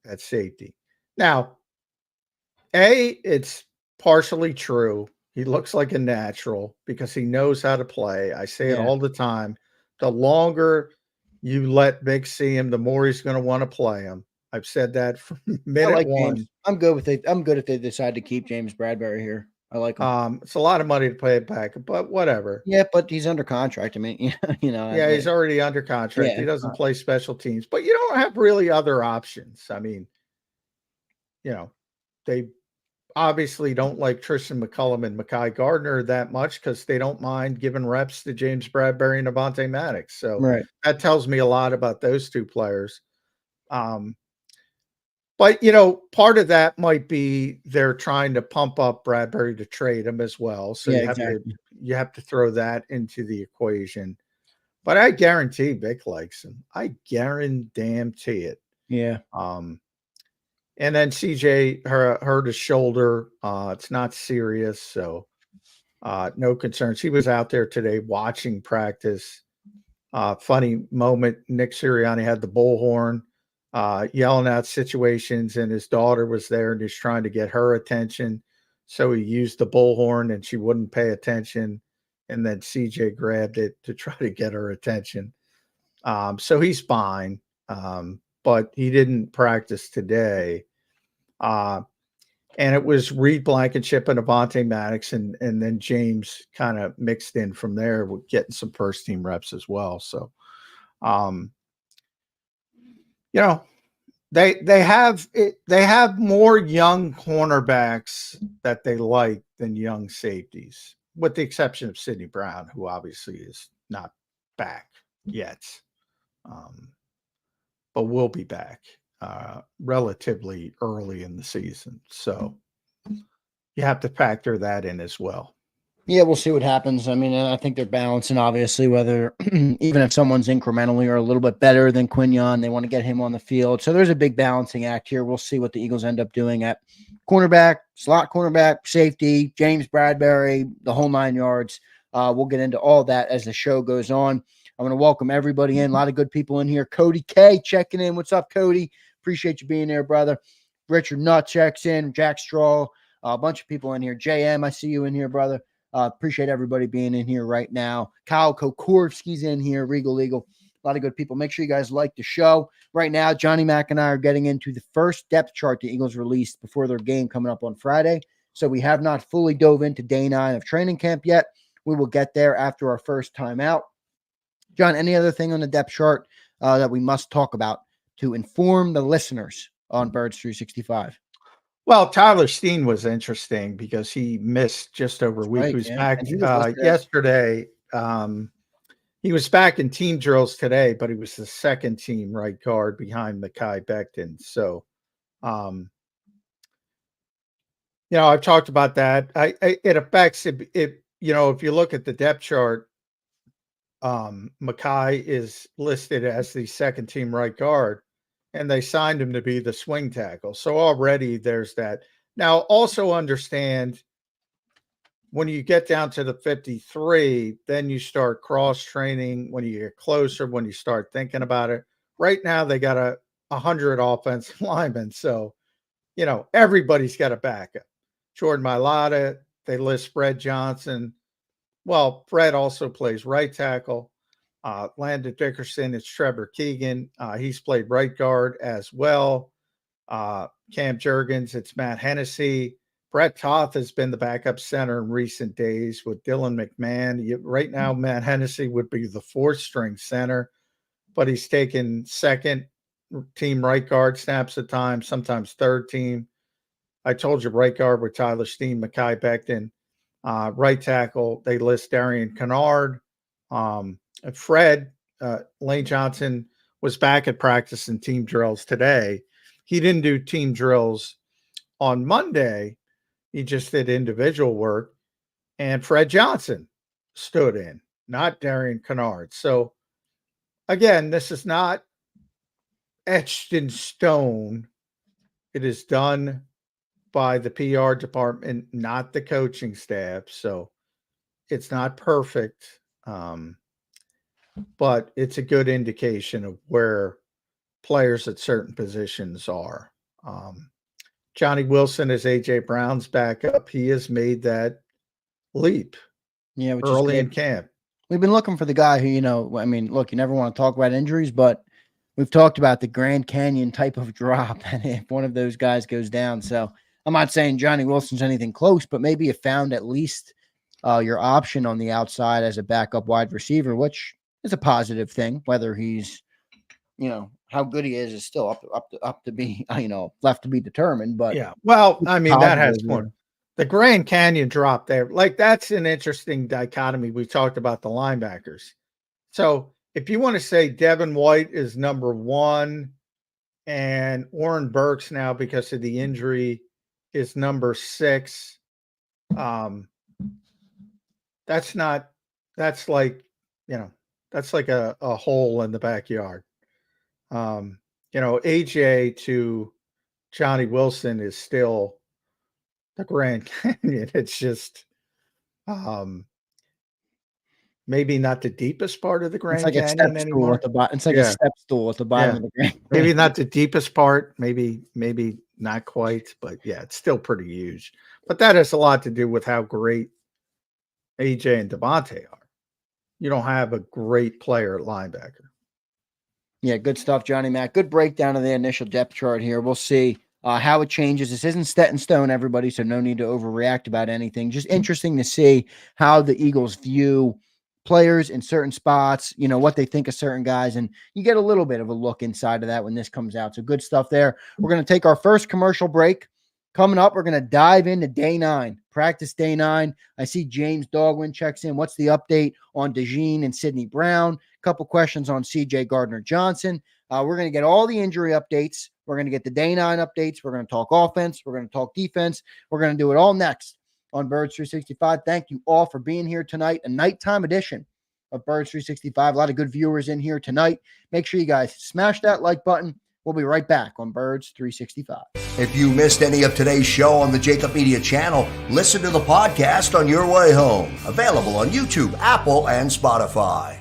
at safety. Now, it's partially true. He looks like a natural because he knows how to play. I say it all the time. The longer you let Vic see him, the more he's going to want to play him. I've said that from minute one. James. I'm good with it. I'm good if they decide to keep James Bradbury here. I like him. It's a lot of money to pay it back, but whatever. Yeah, but he's under contract. I mean, Yeah, he's already under contract. He doesn't play special teams, but you don't have really other options. I mean, they obviously don't like Tristan McCullum and Mekhi Gardner that much because they don't mind giving reps to James Bradbury and Avante Maddox. So that tells me a lot about those two players. But, part of that might be they're trying to pump up Bradbury to trade him as well. So you have to throw that into the equation. But I guarantee Vic likes him. I guarantee it. Yeah. And then CJ hurt his shoulder. It's not serious, so no concerns. He was out there today watching practice. Funny moment, Nick Sirianni had the bullhorn yelling out situations, and his daughter was there and he's trying to get her attention. So he used the bullhorn and she wouldn't pay attention. And then CJ grabbed it to try to get her attention. So he's fine, but he didn't practice today. And it was Reed Blankenship and Avonte Maddox, and then James kind of mixed in from there with getting some first team reps as well. So, you know, they have more young cornerbacks that they like than young safeties, with the exception of Sidney Brown, who obviously is not back yet, but will be back relatively early in the season. So you have to factor that in as well. Yeah, we'll see what happens. I mean, I think they're balancing, obviously, whether even if someone's incrementally or a little bit better than Quinyon, they want to get him on the field. So there's a big balancing act here. We'll see what the Eagles end up doing at cornerback, slot cornerback, safety, James Bradbury, the whole 9 yards. We'll get into all that as the show goes on. I want to welcome everybody in. A lot of good people in here. Cody K checking in. What's up, Cody? Appreciate you being there, brother. Richard Nutt checks in. Jack Straw. A bunch of people in here. JM, I see you in here, brother. Appreciate everybody being in here right now. Kyle Kokorski's in here. Regal Eagle. A lot of good people. Make sure you guys like the show. Right now, Johnny Mac and I are getting into the first depth chart the Eagles released before their game coming up on Friday. So we have not fully dove into day 9 of training camp yet. We will get there after our first time out. John, any other thing on the depth chart that we must talk about to inform the listeners on Birds 365? Well, Tyler Steen was interesting because he missed just over a week. He was back yesterday. He was back in team drills today, but he was the second team right guard behind Mekhi Becton. So, I've talked about that. It affects it. If you look at the depth chart, Mekhi is listed as the second team right guard, and they signed him to be the swing tackle. So already there's that. Now, also understand when you get down to the 53, then you start cross training. When you get closer, when you start thinking about it. Right now, they got 100 offensive linemen. So, everybody's got a backup. Jordan Mailata, they list Fred Johnson. Well, Fred also plays right tackle. Landon Dickerson, it's Trevor Keegan. He's played right guard as well. Cam Jurgens, it's Matt Hennessy. Brett Toth has been the backup center in recent days with Dylan McMahon. Right now, Matt Hennessy would be the 4th-string center, but he's taken second team right guard snaps at times, sometimes third team. I told you right guard with Tyler Steen, Mekhi Becton. Right tackle, they list Darian Kennard. Fred, Lane Johnson was back at practice and team drills today. He didn't do team drills on Monday. He just did individual work. And Fred Johnson stood in, not Darian Kennard. So, again, this is not etched in stone. It is done by the PR department, not the coaching staff. So it's not perfect, but it's a good indication of where players at certain positions are. Johnny Wilson is A.J. Brown's backup. He has made that leap which early is in camp. We've been looking for the guy who, look, you never want to talk about injuries, but we've talked about the Grand Canyon type of drop, and if one of those guys goes down. So I'm not saying Johnny Wilson's anything close, but maybe you found at least your option on the outside as a backup wide receiver, which is a positive thing. Whether he's, how good he is still up to be, left to be determined. But yeah, well, I mean, that has more. Yeah. The Grand Canyon drop there, like that's an interesting dichotomy. We talked about the linebackers. So if you want to say Devin White is number 1 and Warren Burks now because of the injury is number 6, that's like a hole in the backyard. AJ to Johnny Wilson is still the Grand Canyon. It's just, maybe not the deepest part of the It's Grand like a Canyon step stool anymore. at the bottom. It's like a Yeah. step stool at the bottom Yeah. of the Grand Maybe Canyon. not the deepest part, maybe not quite, but yeah, it's still pretty huge. But that has a lot to do with how great AJ and Devontae are. You don't have a great player at linebacker. Yeah, good stuff, Johnny Mac. Good breakdown of the initial depth chart here. We'll see how it changes. This isn't set in stone, everybody, so no need to overreact about anything. Just interesting to see how the Eagles view players in certain spots, you know, what they think of certain guys, and you get a little bit of a look inside of that when this comes out. So good stuff there. We're going to take our first commercial break. Coming up, we're going to dive into day 9, practice day 9. I see James Dogwin checks in. What's the update on DeJean and Sidney Brown? A couple questions on CJ Gardner-Johnson. We're going to get all the injury updates. We're going to get the day 9 updates. We're going to talk offense. We're going to talk defense. We're going to do it all next on Birds 365. Thank you all for being here tonight. A nighttime edition of Birds 365. A lot of good viewers in here tonight. Make sure you guys smash that like button. We'll be right back on Birds 365. If you missed any of today's show on the JAKIB Media channel, listen to the podcast on your way home. Available on YouTube, Apple, and Spotify.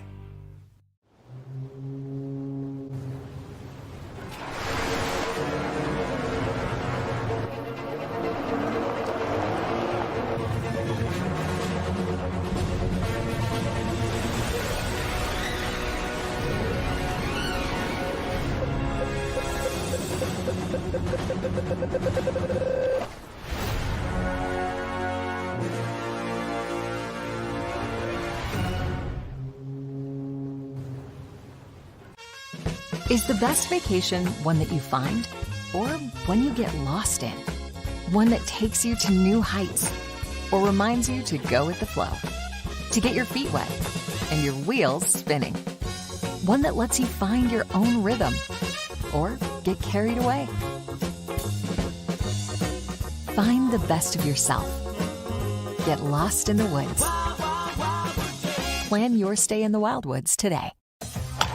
Is the best vacation one that you find, or one you get lost in? One that takes you to new heights, or reminds you to go with the flow? To get your feet wet and your wheels spinning? One that lets you find your own rhythm, or get carried away? Find the best of yourself. Get lost in the woods. Plan your stay in the Wildwoods today.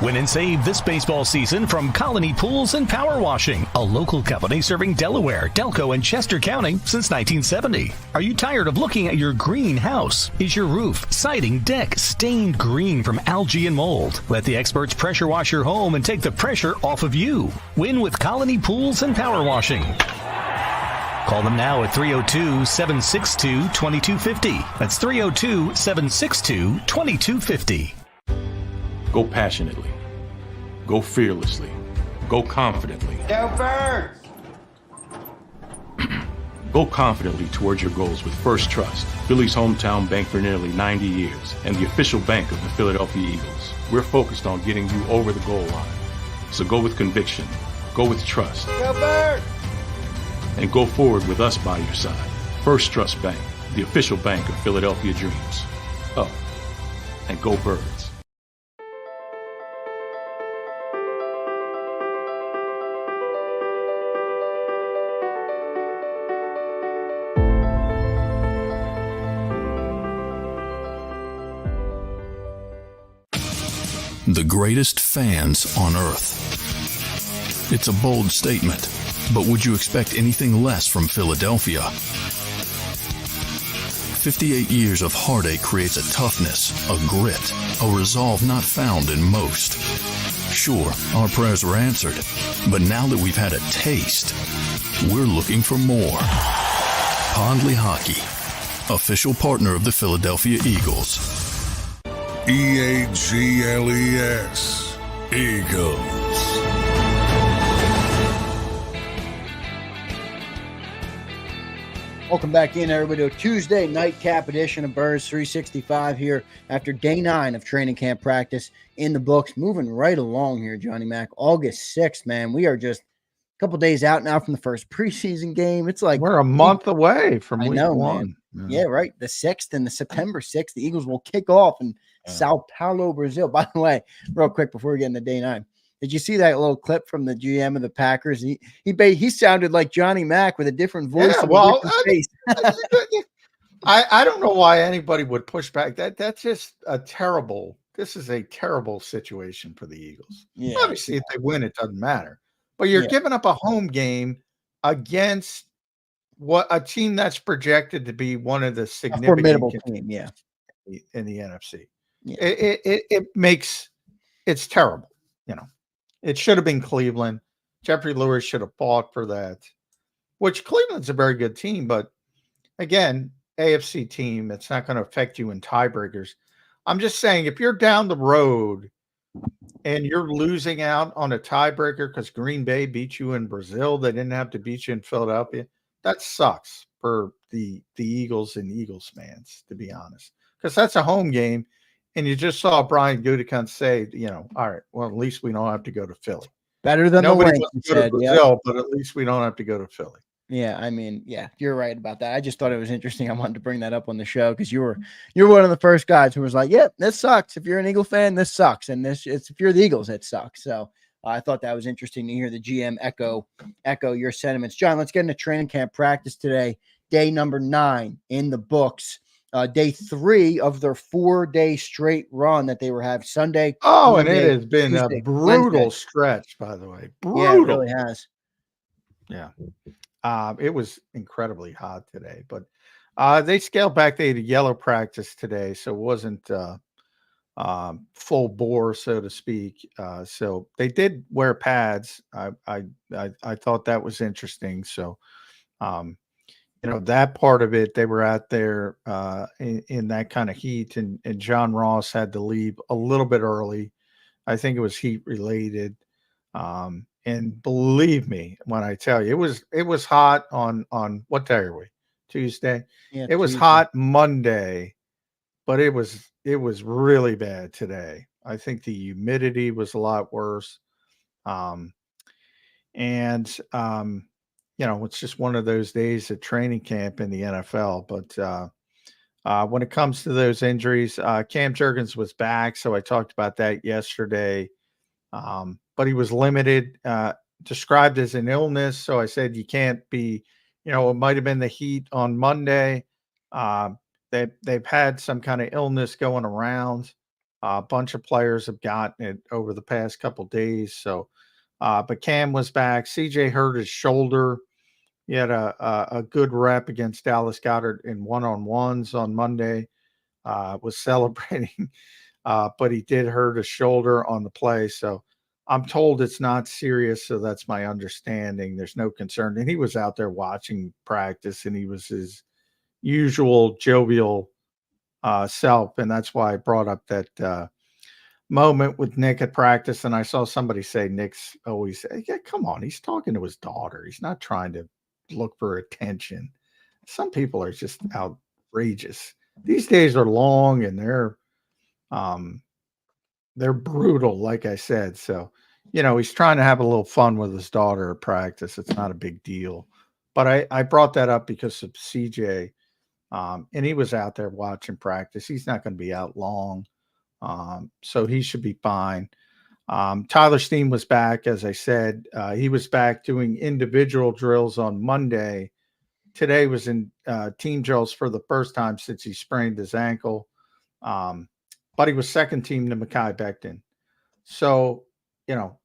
Win and save this baseball season from Colony Pools and Power Washing, a local company serving Delaware, Delco, and Chester County since 1970. Are you tired of looking at your green house? Is your roof, siding, deck stained green from algae and mold? Let the experts pressure wash your home and take the pressure off of you. Win with Colony Pools and Power Washing. Call them now at 302-762-2250. That's 302-762-2250. Go passionately. Go fearlessly. Go confidently. Go Birds! Go confidently towards your goals with First Trust, Philly's hometown bank for nearly 90 years, and the official bank of the Philadelphia Eagles. We're focused on getting you over the goal line. So go with conviction. Go with trust. Go Birds! And go forward with us by your side. First Trust Bank, the official bank of Philadelphia dreams. Up. And go Birds. The greatest fans on earth. It's a bold statement, but would you expect anything less from Philadelphia? 58 years of heartache creates a toughness, a grit, a resolve not found in most. Sure, our prayers were answered, but now that we've had a taste, we're looking for more. Pondley Hockey, official partner of the Philadelphia Eagles. EAGLES, Eagles. Welcome back in, everybody, to a Tuesday nightcap edition of Birds 365 here after day 9 of training camp practice in the books. Moving right along here, Johnny Mac. August 6th, man. We are just a couple days out now from the first preseason game. It's like we're a month away from week 1. Man. Yeah, right. The 6th and the September 6th, the Eagles will kick off in Sao Paulo, Brazil. By the way, real quick before we get into day 9, did you see that little clip from the GM of the Packers? He sounded like Johnny Mac with a different voice. Yeah, well, I don't know why anybody would push back. That's just a terrible. This is a terrible situation for the Eagles. Yeah. Obviously, if they win, it doesn't matter. But you're giving up a home game against a team that's projected to be one of the significant formidable team, in the NFC. Yeah. It's terrible. It should have been Cleveland. Jeffrey Lewis should have fought for that, which Cleveland's a very good team. But again, AFC team, it's not going to affect you in tiebreakers. I'm just saying, if you're down the road and you're losing out on a tiebreaker because Green Bay beat you in Brazil, they didn't have to beat you in Philadelphia. That sucks for the Eagles and Eagles fans, to be honest, because that's a home game. And you just saw Brian Gutekunst say, all right, well, at least we don't have to go to Philly. Better than Nobody the wants to go to Brazil, but at least we don't have to go to Philly. Yeah, I mean, yeah, you're right about that. I just thought it was interesting. I wanted to bring that up on the show because you're one of the first guys who was like, "Yep, this sucks. If you're an Eagle fan, this sucks, and if you're the Eagles, it sucks." So I thought that was interesting to hear the GM echo your sentiments. John, let's get into training camp practice today. Day number 9 in the books. Day 3 of their 4-day straight run that they were having Sunday. Oh, Monday, and it has been Tuesday, a brutal Wednesday. stretch, by the way. Brutal. Yeah, it really has. Yeah. It was incredibly hot today, but they scaled back. They had a yellow practice today, so it wasn't full bore, so to speak. So they did wear pads. I thought that was interesting. So, that part of it, they were out there in that kind of heat, and John Ross had to leave a little bit early. I think it was heat related. And believe me when I tell you, it was hot on what day are we? Tuesday. Yeah, It was Tuesday. hot Monday, but it was really bad today. I think the humidity was a lot worse. It's just one of those days at training camp in the NFL. But when it comes to those injuries, Cam Jurgens was back, so I talked about that yesterday. But he was limited, described as an illness. So I said, you can't be, it might have been the heat on Monday. They've had some kind of illness going around. A bunch of players have gotten it over the past couple of days. So, but Cam was back. CJ hurt his shoulder. He had a good rep against Dallas Goedert in one-on-ones on Monday. Was celebrating, but he did hurt his shoulder on the play. So I'm told it's not serious. So that's my understanding. There's no concern. And he was out there watching practice, and he was his usual jovial self. And that's why I brought up that moment with Nick at practice. And I saw somebody say Nick's always, yeah, come on, he's talking to his daughter. He's not trying to look for attention. Some people are just outrageous. These days are long, and they're brutal, like I said. So, he's trying to have a little fun with his daughter at practice. It's not a big deal. But I brought that up because of CJ. And he was out there watching practice. He's not going to be out long. So he should be fine. Tyler Steen was back, as I said. He was back doing individual drills on Monday. Today was in team drills for the first time since he sprained his ankle. But he was second team to Mekhi Becton. So,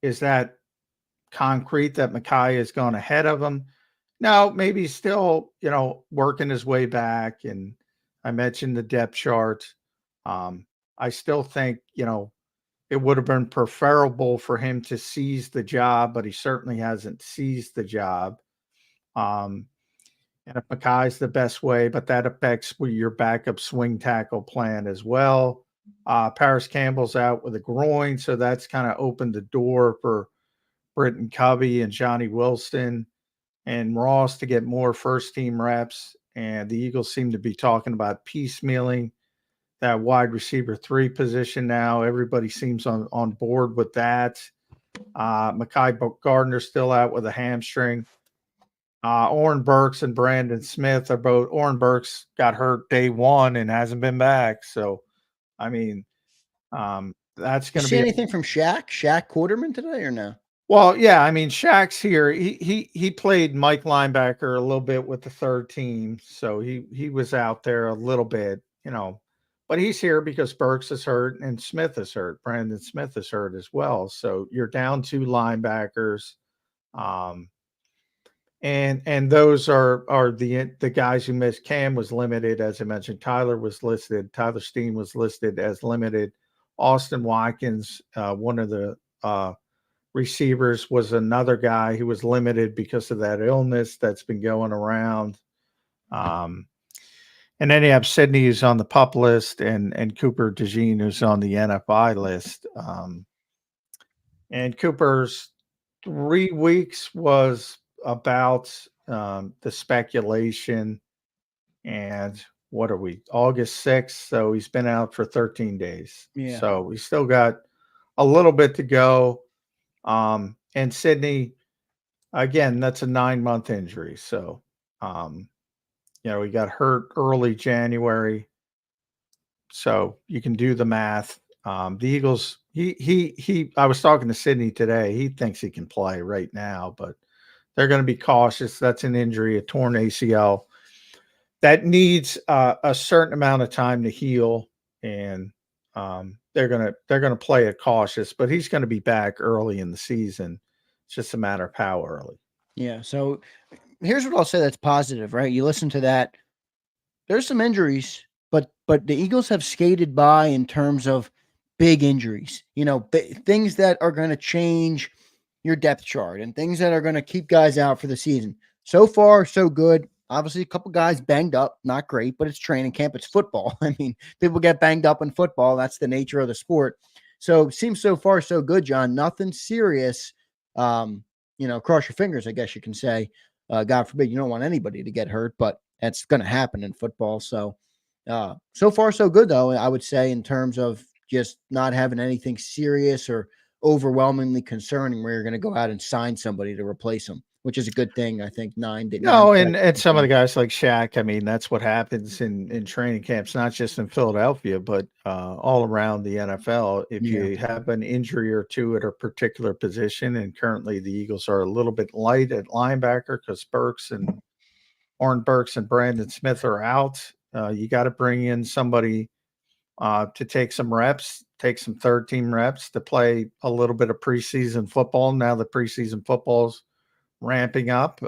is that concrete that Mekhi has gone ahead of him? No, maybe he's still, working his way back. And I mentioned the depth chart. I still think, it would have been preferable for him to seize the job, but he certainly hasn't seized the job. And if Mekhi's the best way, but that affects your backup swing tackle plan as well. Paris Campbell's out with a groin, so that's kind of opened the door for Britton Covey and Johnny Wilson and Ross to get more first-team reps. And the Eagles seem to be talking about piecemealing that wide receiver 3 position now. Everybody seems on board with that. Mekhi Gardner's still out with a hamstring. Oren Burks and Brandon Smith are both. Oren Burks got hurt day 1 and hasn't been back. So, I mean, that's going to be anything from Shaq Quarterman today or no? Well, yeah, I mean, Shaq's here. He played Mike linebacker a little bit with the third team, so he was out there a little bit, but he's here because Burks is hurt and Smith is hurt. Brandon Smith is hurt as well. So you're down 2 linebackers. And those are the guys who missed. Cam was limited, as I mentioned. Tyler was listed. Tyler Steen was listed as limited. Austin Watkins, one of the receivers, was another guy who was limited because of that illness that's been going around. And then you have Sydney, who's on the PUP list, and Cooper DeJean, who's on the NFI list. And Cooper's 3 weeks was about the speculation. And what are we? August 6th. So he's been out for 13 days. Yeah. So we still got a little bit to go. And Sydney, again, that's a 9-month injury. So, he got hurt early January. So you can do the math. The Eagles, I was talking to Sydney today. He thinks he can play right now, but they're going to be cautious. That's an injury, a torn ACL that needs a certain amount of time to heal. And they're going to play it cautious, but he's going to be back early in the season. It's just a matter of how early. Yeah. So here's what I'll say that's positive, right? You listen to that. There's some injuries, but the Eagles have skated by in terms of big injuries, things that are going to change your depth chart and things that are going to keep guys out for the season. So far, so good. Obviously, a couple guys banged up, not great, but it's training camp. It's football. I mean, people get banged up in football. That's the nature of the sport. So it seems so far so good, John. Nothing serious. Cross your fingers, I guess you can say. God forbid, you don't want anybody to get hurt, but that's going to happen in football. So, so far so good, though, I would say, in terms of just not having anything serious or overwhelmingly concerning where you're going to go out and sign somebody to replace them, which is a good thing. I think 9 did. No, and some of the guys like Shaq, I mean, that's what happens in training camps, not just in Philadelphia, but all around the NFL. If you have an injury or two at a particular position, and currently the Eagles are a little bit light at linebacker because Oren Burks and Brandon Smith are out. You got to bring in somebody to take some reps, take some third-team reps to play a little bit of preseason football. Now the preseason football's ramping up.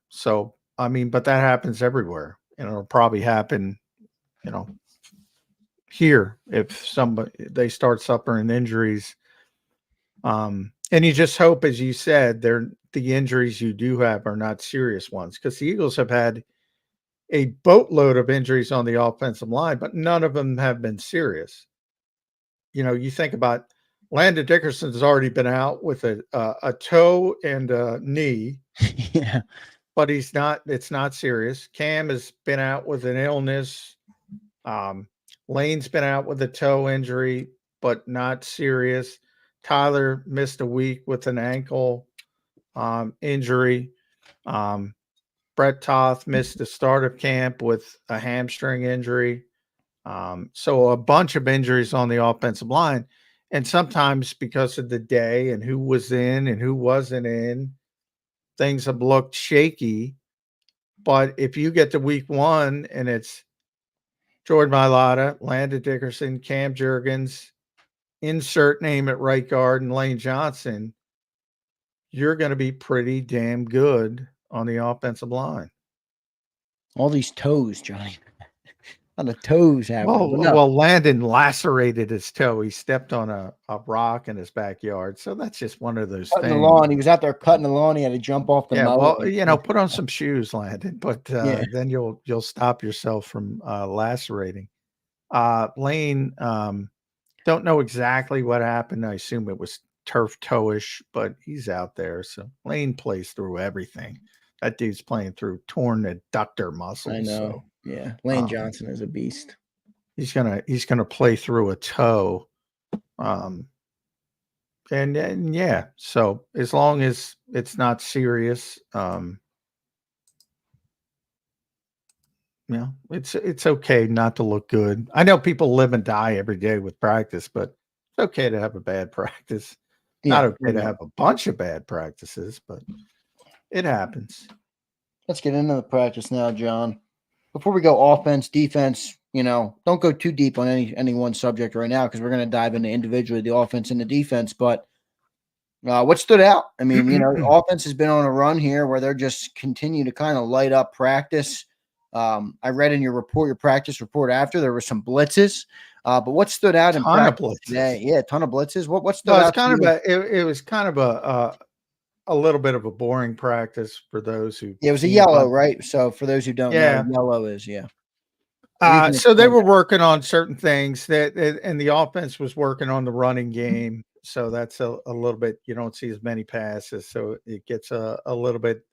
So, I mean, but that happens everywhere. And it'll probably happen, here if they start suffering injuries. And you just hope, as you said, the injuries you do have are not serious ones, because the Eagles have had a boatload of injuries on the offensive line, but none of them have been serious. You think about Landon Dickerson has already been out with a toe and a knee. Yeah. But it's not serious. Cam has been out with an illness. Lane's been out with a toe injury, but not serious. Tyler missed a week with an ankle injury. Brett Toth missed the start of camp with a hamstring injury. So a bunch of injuries on the offensive line. And sometimes because of the day and who was in and who wasn't in, things have looked shaky. But if you get to week 1 and it's Jordan Mailata, Landon Dickerson, Cam Jurgens, insert name at right guard, and Lane Johnson, you're going to be pretty damn good on the offensive line. All these toes, Johnny. On the toes happening. Well, Landon lacerated his toe. He stepped on a rock in his backyard. So that's just one of those cutting things. The lawn. He was out there cutting the lawn. He had to jump off the mower. Well, put on some shoes, Landon, but then you'll stop yourself from lacerating. Lane, don't know exactly what happened. I assume it was turf toe-ish, but he's out there. So Lane plays through everything. That dude's playing through torn adductor muscles. I know. So. Yeah, Lane Johnson is a beast. He's gonna play through a toe, and yeah. So as long as it's not serious, it's okay not to look good. I know people live and die every day with practice, but it's okay to have a bad practice. Not okay to have a bunch of bad practices, but it happens. Let's get into the practice now, John. Before we go offense, defense, don't go too deep on any one subject right now, because we're going to dive into individually the offense and the defense. But What stood out? I mean, the offense has been on a run here where they're just continue to kind of light up practice. I read in your practice report after there were some blitzes. But what stood out in practice today? Yeah, a ton of blitzes. What stood out? It was kind of a little bit of a boring practice for those who. Yeah, it was a yellow, right? So for those who don't know, yellow is So they were working on certain things and the offense was working on the running game. So that's a little bit, you don't see as many passes. So it gets a little bit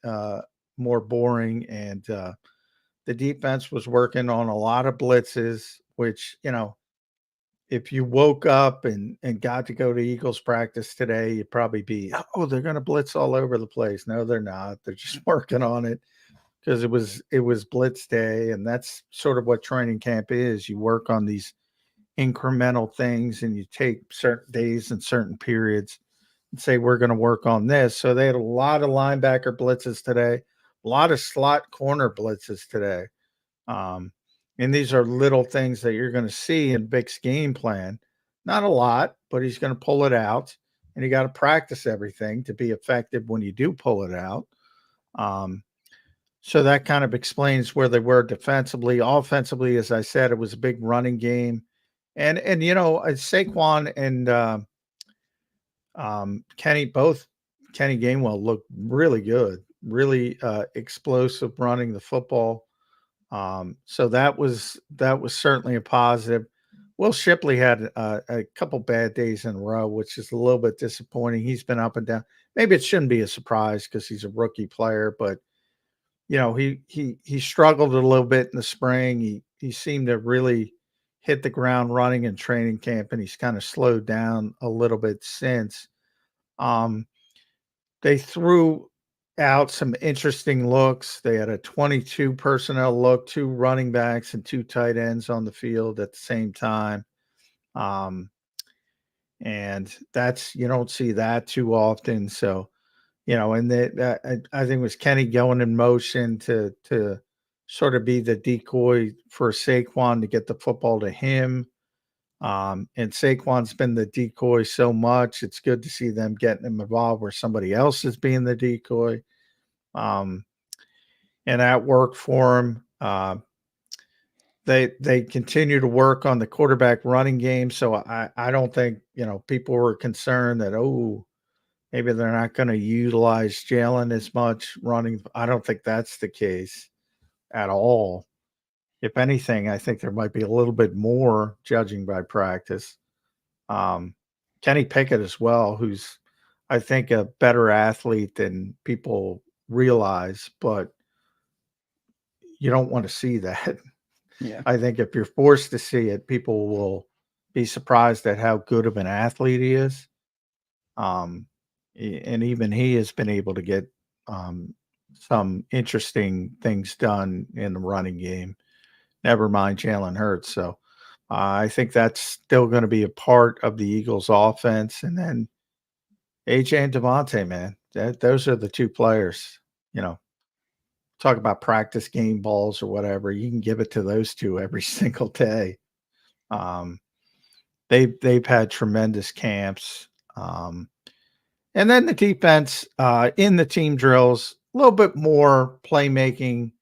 more boring. And the defense was working on a lot of blitzes, which, if you woke up and got to go to Eagles practice today, you'd probably be, oh, they're going to blitz all over the place. No, they're not. They're just working on it. Because it was blitz day, and that's sort of what training camp is. You work on these incremental things, and you take certain days and certain periods and say, we're going to work on this. So they had a lot of linebacker blitzes today, a lot of slot corner blitzes today. And these are little things that you're going to see in Vic's game plan. Not a lot, but he's going to pull it out, and you got to practice everything to be effective when you do pull it out. So that kind of explains where they were defensively. Offensively, as I said, it was a big running game. And Saquon and Kenny Gainwell looked really good, really explosive running the football. So that was certainly a positive. Will Shipley had a couple bad days in a row, which is a little bit disappointing. He's been up and down. Maybe it shouldn't be a surprise because he's a rookie player, but he struggled a little bit in the spring. He seemed to really hit the ground running in training camp, and he's kind of slowed down a little bit since. They threw out some interesting looks. They had a 22 personnel look, 2 running backs and 2 tight ends on the field at the same time. And that's, you don't see that too often. So, and I think it was Kenny going in motion to sort of be the decoy for Saquon to get the football to him. And Saquon's been the decoy so much. It's good to see them getting him involved where somebody else is being the decoy. And that worked for him. They continue to work on the quarterback running game. So I don't think, people were concerned that, maybe they're not going to utilize Jalen as much running. I don't think that's the case at all. If anything, I think there might be a little bit more judging by practice. Kenny Pickett as well, who's, I think, a better athlete than people realize, but you don't want to see that. Yeah. I think if you're forced to see it, people will be surprised at how good of an athlete he is. And even he has been able to get some interesting things done in the running game. Never mind Jalen Hurts. So I think that's still going to be a part of the Eagles offense. And then AJ and Devontae, man, those are the 2 players, talk about practice game balls or whatever. You can give it to those 2 every single day. They've had tremendous camps. And then the defense in the team drills, a little bit more playmaking.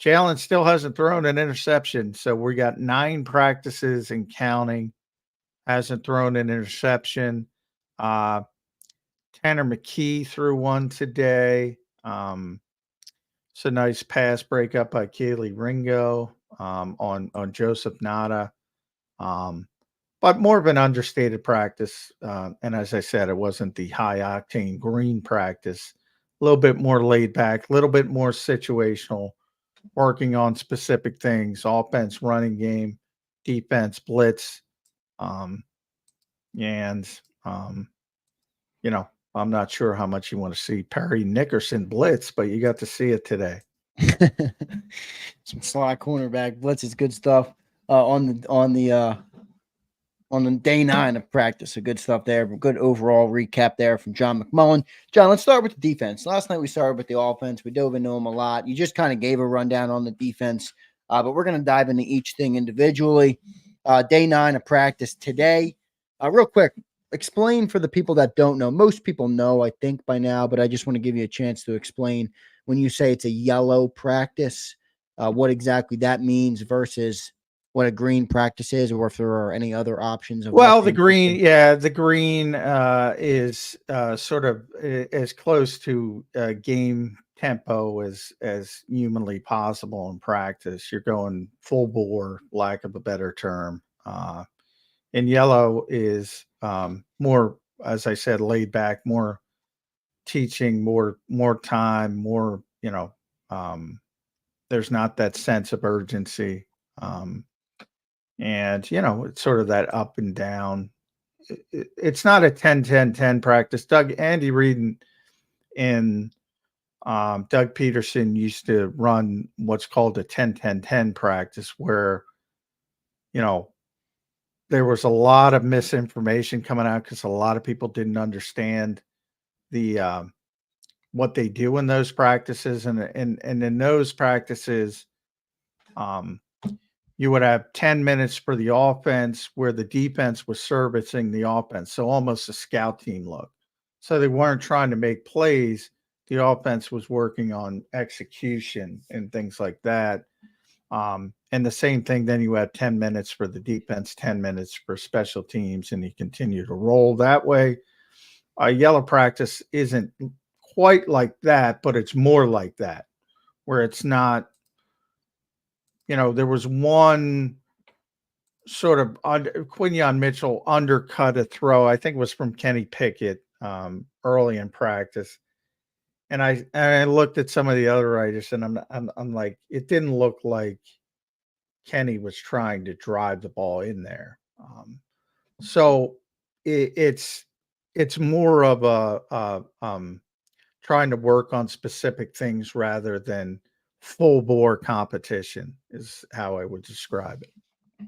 Jalen still hasn't thrown an interception. So we got 9 practices and counting. Hasn't thrown an interception. Tanner McKee threw one today. It's a nice pass breakup by Keely Ringo on Joseph Nada. But more of an understated practice. And as I said, it wasn't the high-octane green practice. A little bit more laid back, a little bit more situational, working on specific things, offense, running game, defense, blitz. I'm not sure how much you want to see Perry Nickerson blitz, but you got to see it today. Some slot cornerback blitz is good stuff on the day 9 of practice. So good stuff there. Good overall recap there from John McMullen. John, let's start with the defense. Last night we started with the offense. We dove into them a lot. You just kind of gave a rundown on the defense, but we're going to dive into each thing individually. Day 9 of practice today. Real quick, explain for the people that don't know. Most people know, I think, by now, but I just want to give you a chance to explain when you say it's a yellow practice, what exactly that means versus what a green practice is, or if there are any other options of Well, what the they could green, do. yeah, the green is sort of as close to game tempo as humanly possible in practice. You're going full bore, lack of a better term. And yellow is more, as I said, laid back, more teaching, more time, more, there's not that sense of urgency. And it's sort of that up and down. It's not a 10-10-10 practice. Andy Reid and Doug Peterson used to run what's called a 10-10-10 practice, where there was a lot of misinformation coming out because a lot of people didn't understand the what they do in those practices, and in those practices, you would have 10 minutes for the offense where the defense was servicing the offense. So almost a scout team look. So they weren't trying to make plays. The offense was working on execution and things like that. And the same thing, then you had 10 minutes for the defense, 10 minutes for special teams, and you continue to roll that way. Yellow practice isn't quite like that, but it's more like that, where it's not, there was one sort of Quinyon Mitchell undercut a throw. I think it was from Kenny Pickett early in practice. And I looked at some of the other writers, and I'm like, it didn't look like Kenny was trying to drive the ball in there. So it's more of a trying to work on specific things rather than full bore competition is how I would describe it.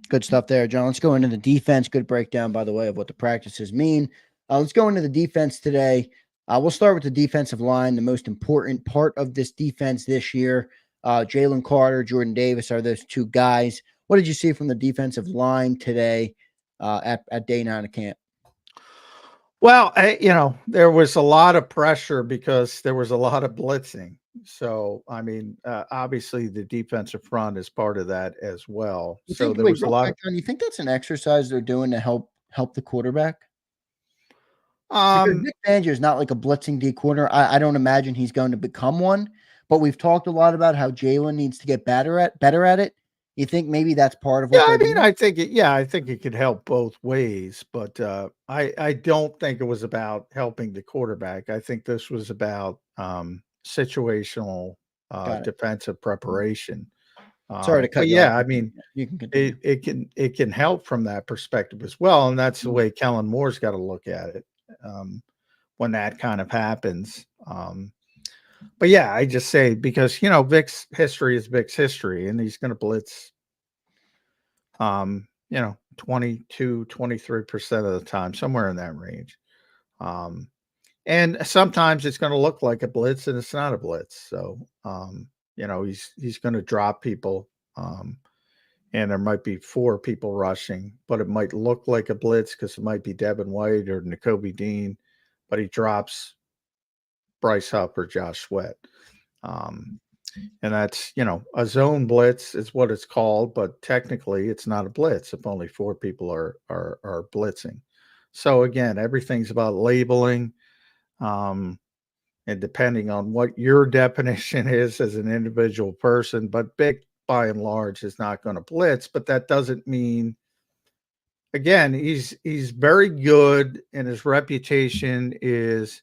Good stuff there, John. Let's go into the defense. Good breakdown, by the way, of what the practices mean. Let's go into the defense today. We'll start with the defensive line, the most important part of this defense this year. Jalen Carter, Jordan Davis are those two guys. What did you see from the defensive line today at day 9 of camp? Well, there was a lot of pressure because there was a lot of blitzing. So, I mean, obviously the defensive front is part of that as well. So there was a lot. You think that's an exercise they're doing to help the quarterback? Because Nick Fangio is not like a blitzing D corner. I don't imagine he's going to become one. But we've talked a lot about how Jalen needs to get better at it. You think maybe that's part of what? Yeah, I mean, I think it could help both ways, but I don't think it was about helping the quarterback. I think this was about situational defensive preparation. Sorry to cut you off. off. I mean, you can continue. it can help from that perspective as well, and that's the way Kellen Moore's got to look at it when that kind of happens. But yeah, I just say because Vic's history is Vic's history, and he's going to blitz 22, 23% of the time, somewhere in that range. And sometimes it's going to look like a blitz and it's not a blitz. So he's going to drop people. And there might be 4 people rushing, but it might look like a blitz because it might be Devin White or Nakobe Dean, but he drops Bryce Huff or Josh Sweat. And that's, a zone blitz is what it's called, but technically it's not a blitz if only 4 people are blitzing. So again, everything's about labeling, and depending on what your definition is as an individual person, but Vic by and large is not going to blitz, but that doesn't mean, again, he's very good, and his reputation is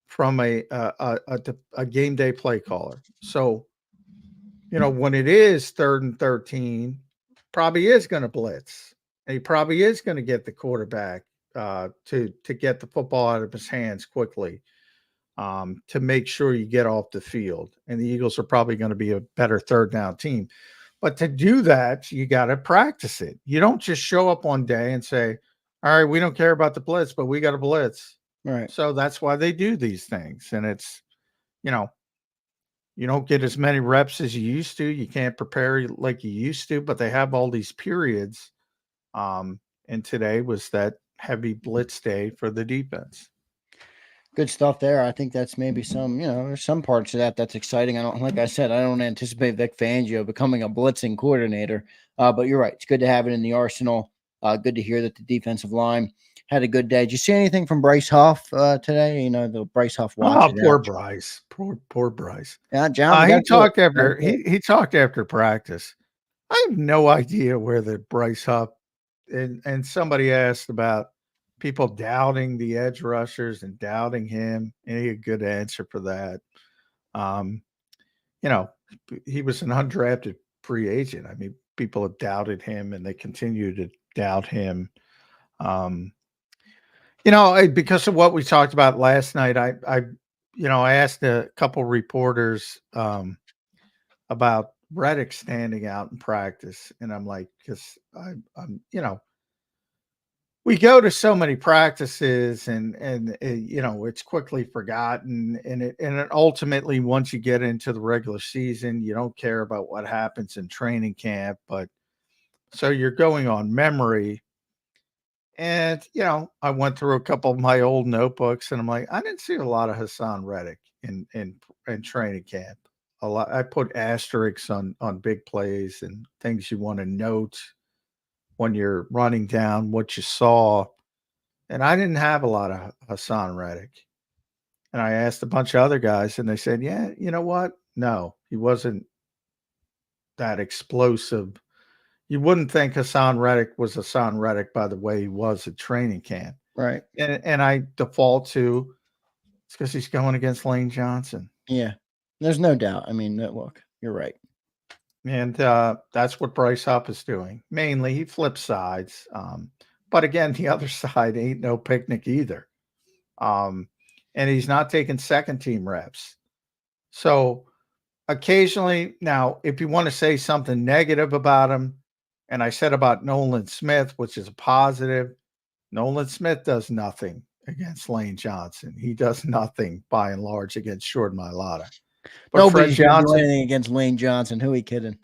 from a game day play caller. So, when it is 3rd and 13, probably is going to blitz. And he probably is going to get the quarterback to get the football out of his hands quickly to make sure you get off the field. And the Eagles are probably going to be a better 3rd down team. But to do that, you got to practice it. You don't just show up one day and say, all right, we don't care about the blitz, but we got to blitz. Right. So that's why they do these things. And it's, you don't get as many reps as you used to. You can't prepare like you used to, but they have all these periods. And today was that heavy blitz day for the defense. Good stuff there. I think that's maybe some, there's some parts of that that's exciting. Like I said, I don't anticipate Vic Fangio becoming a blitzing coordinator, but you're right. It's good to have it in the arsenal. Good to hear that the defensive line had a good day. Did you see anything from Bryce Huff today? The Bryce Huff watch. Oh, poor Bryce. Poor Bryce. Yeah, John. He talked after practice. I have no idea where the Bryce Huff and somebody asked about people doubting the edge rushers and doubting him. And he had a good answer for that. He was an undrafted free agent. I mean, people have doubted him and they continue to doubt him. Because of what we talked about last night, I asked a couple reporters about Reddick standing out in practice, and I'm like, because we go to so many practices, and it's quickly forgotten, and it ultimately, once you get into the regular season, you don't care about what happens in training camp, but so you're going on memory. And, I went through a couple of my old notebooks and I'm like, I didn't see a lot of Hassan Reddick in training camp. A lot. I put asterisks on big plays and things you want to note when you're running down what you saw. And I didn't have a lot of Hassan Reddick. And I asked a bunch of other guys and they said, yeah, you know what? No, he wasn't that explosive. You wouldn't think Hassan Reddick was Hassan Reddick by the way he was at training camp. Right. And I default to it's because he's going against Lane Johnson. Yeah. There's no doubt. I mean, look, you're right. And that's what Bryce Huff is doing. Mainly he flips sides. But again, the other side ain't no picnic either. And he's not taking second team reps. So occasionally, now, if you want to say something negative about him, and I said about Nolan Smith, which is a positive, Nolan Smith does nothing against Lane Johnson. He does nothing by and large against Jordan Mailata. But nobody's doing anything against Lane Johnson. Who are you kidding?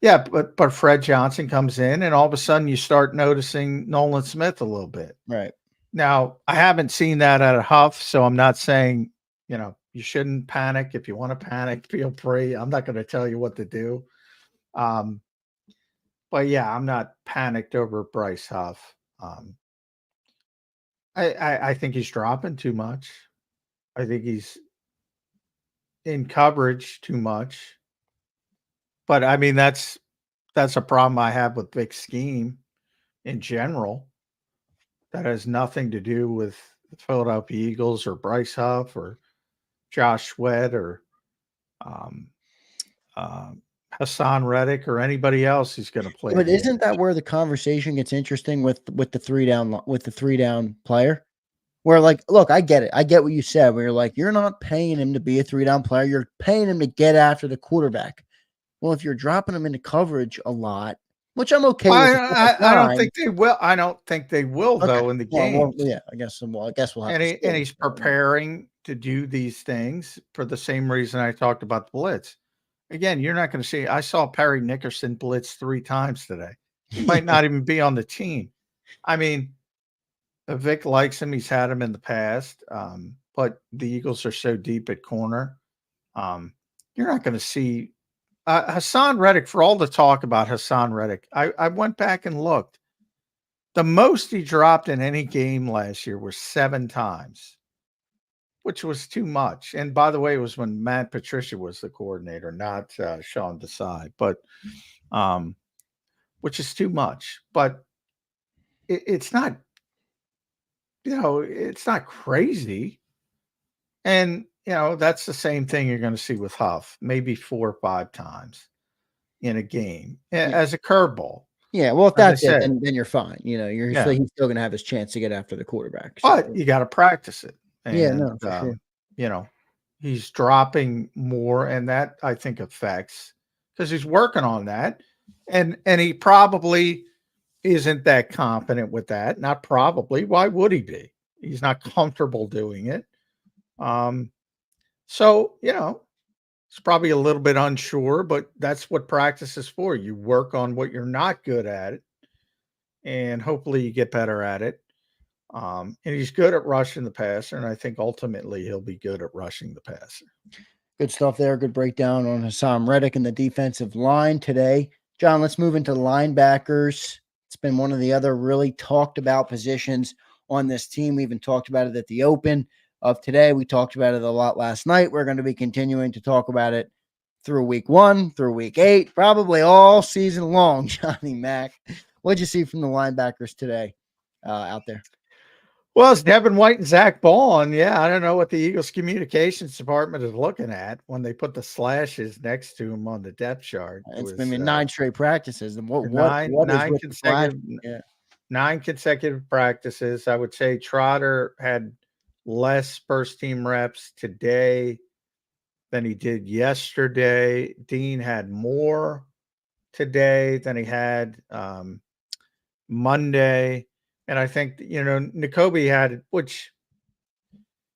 Yeah, but Fred Johnson comes in, and all of a sudden you start noticing Nolan Smith a little bit. Right. Now, I haven't seen that at Huff, so I'm not saying, you shouldn't panic. If you want to panic, feel free. I'm not going to tell you what to do. But yeah, I'm not panicked over Bryce Huff. I think he's dropping too much. I think he's in coverage too much. But I mean, that's a problem I have with Vic's scheme in general. That has nothing to do with the Philadelphia Eagles or Bryce Huff or Josh Sweat or Hassan Reddick or anybody else who's going to play. But isn't that where the conversation gets interesting with the three down player? Where look, I get it. I get what you said. Where you're like, you're not paying him to be a 3-down player. You're paying him to get after the quarterback. Well, if you're dropping him into coverage a lot, which I'm okay with. I don't think they will. I don't think they will though in the game. Well, yeah, I guess we'll have. And he's preparing to do these things for the same reason I talked about the blitz. Again, you're not going to see. I saw Perry Nickerson blitz 3 times today. He might not even be on the team. I mean, Vic likes him. He's had him in the past, but the Eagles are so deep at corner. You're not going to see Hassan Reddick. For all the talk about Hassan Reddick, I went back and looked. The most he dropped in any game last year was 7 times. Which was too much. And by the way, it was when Matt Patricia was the coordinator, not Sean Desai, but which is too much. But it's not, it's not crazy. And, that's the same thing you're going to see with Huff, maybe 4 or 5 times in a game as a curveball. Yeah, well, if that's it, then you're fine. He's still going to have his chance to get after the quarterback. So. But you got to practice it. And, for sure. He's dropping more, and that I think affects because he's working on that, and he probably isn't that confident with that. Not probably. Why would he be? He's not comfortable doing it. So it's probably a little bit unsure, but that's what practice is for. You work on what you're not good at, and hopefully you get better at it. And he's good at rushing the passer, and I think ultimately he'll be good at rushing the passer. Good stuff there. Good breakdown on Hassan Reddick and the defensive line today. John, let's move into linebackers. It's been one of the other really talked about positions on this team. We even talked about it at the open of today. We talked about it a lot last night. We're going to be continuing to talk about it through week 1, through week 8, probably all season long. Johnny Mac, what'd you see from the linebackers today out there? Well, it's Devin White and Zach Ball. Yeah, I don't know what the Eagles communications department is looking at when they put the slashes next to him on the depth chart. It's been 9 straight practices. And what is with consecutive, yeah. 9 consecutive practices. I would say Trotter had less first team reps today than he did yesterday. Dean had more today than he had Monday. And I think, Nakobe had, which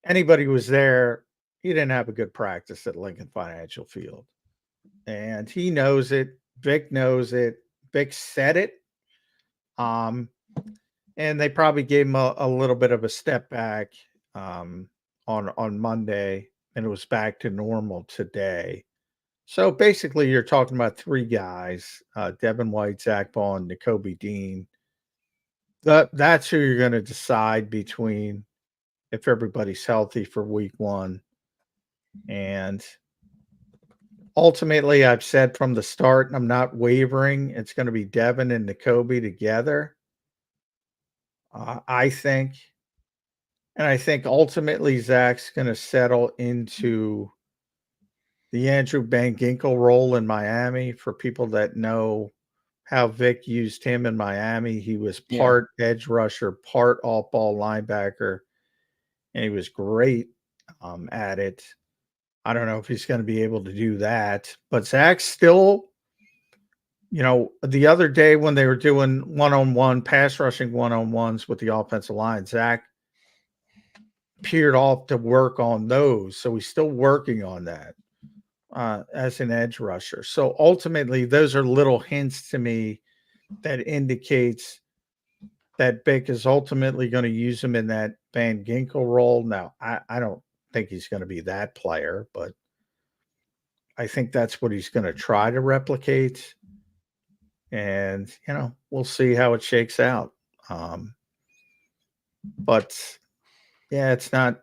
anybody who was there, he didn't have a good practice at Lincoln Financial Field. And he knows it. Vic knows it. Vic said it. And they probably gave him a little bit of a step back on Monday, and it was back to normal today. So basically you're talking about 3 guys, Devin White, Zach Ball, and Nakobe Dean. That's who you're going to decide between if everybody's healthy for week 1. And ultimately, I've said from the start, and I'm not wavering, it's going to be Devin and Nakobe together. I think. And I think ultimately Zach's going to settle into the Andrew Van Ginkel role in Miami. For people that know how Vic used him in Miami, he was part edge rusher, part off-ball linebacker, and he was great at it. I don't know if he's going to be able to do that, but Zach's still, the other day when they were doing one-on-one pass rushing one-on-ones with the offensive line, Zach peered off to work on those. So he's still working on that as an edge rusher. So ultimately, those are little hints to me that indicates that Vic is ultimately going to use him in that Van Ginkel role. Now, I don't think he's going to be that player, but I think that's what he's going to try to replicate. And, we'll see how it shakes out. But yeah, it's not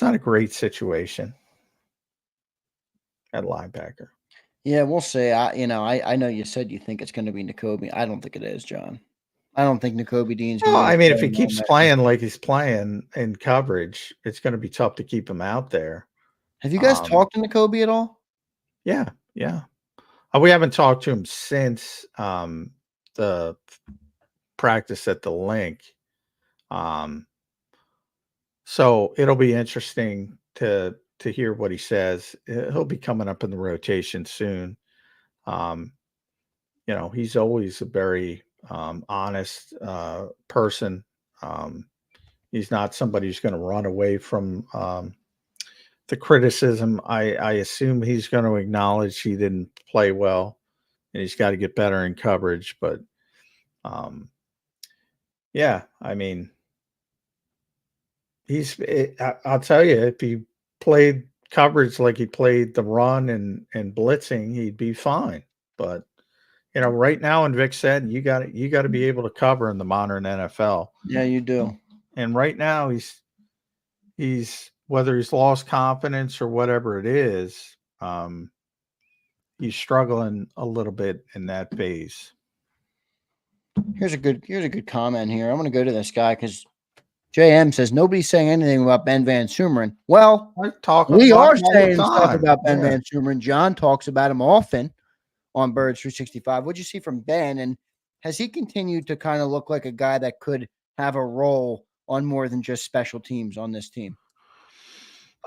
a great situation at linebacker. Yeah, we'll see. I know you said you think it's going to be Nakobe. I don't think it is, John. I don't think Nakobe Dean's going to. I mean, if he keeps playing like he's playing in coverage, it's going to be tough to keep him out there. Have you guys talked to Nakobe at all? Yeah. We haven't talked to him since the practice at the link. So it'll be interesting to hear what he says. He'll be coming up in the rotation soon. He's always a very honest person. He's not somebody who's going to run away from the criticism. I assume he's going to acknowledge he didn't play well and he's got to get better in coverage. But I mean, I'll tell you, if he played coverage like he played the run and blitzing, he'd be fine. But right now, and Vic said, you got to be able to cover in the modern NFL. Yeah, you do. And right now, he's whether he's lost confidence or whatever it is, he's struggling a little bit in that phase. Here's a good comment here. I'm going to go to this guy because JM says nobody's saying anything about Ben Van Sumeren. Well, we are saying stuff about Ben Van Sumeren. John talks about him often on Birds 365. What'd you see from Ben? And has he continued to kind of look like a guy that could have a role on more than just special teams on this team?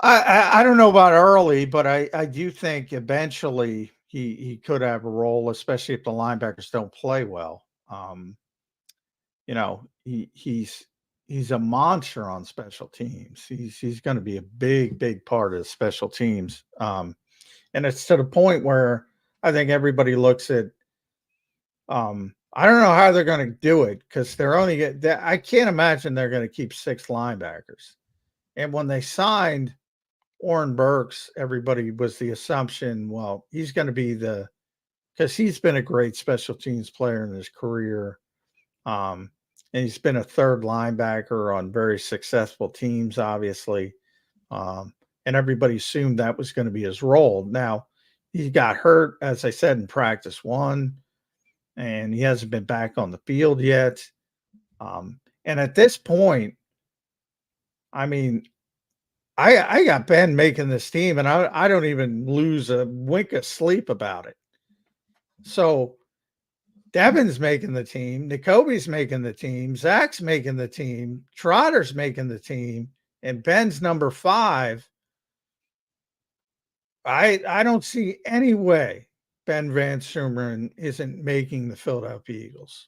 I don't know about early, but I do think eventually he could have a role, especially if the linebackers don't play well. He's a monster on special teams. He's going to be a big part of the special teams. And it's to the point where I think everybody looks at I don't know how they're going to do it because they're only I can't imagine they're going to keep 6 linebackers. And when they signed Oren Burks, everybody was the assumption, well, he's going to be because he's been a great special teams player in his career. And he's been a third linebacker on very successful teams, obviously. And everybody assumed that was going to be his role. Now, he got hurt, as I said, in practice 1, and he hasn't been back on the field yet. And at this point, I mean, I got Ben making this team, and I don't even lose a wink of sleep about it. So Devin's making the team, N'Kobe's making the team, Zach's making the team, Trotter's making the team, and Ben's number 5. I don't see any way Ben Van Sumeren isn't making the Philadelphia Eagles.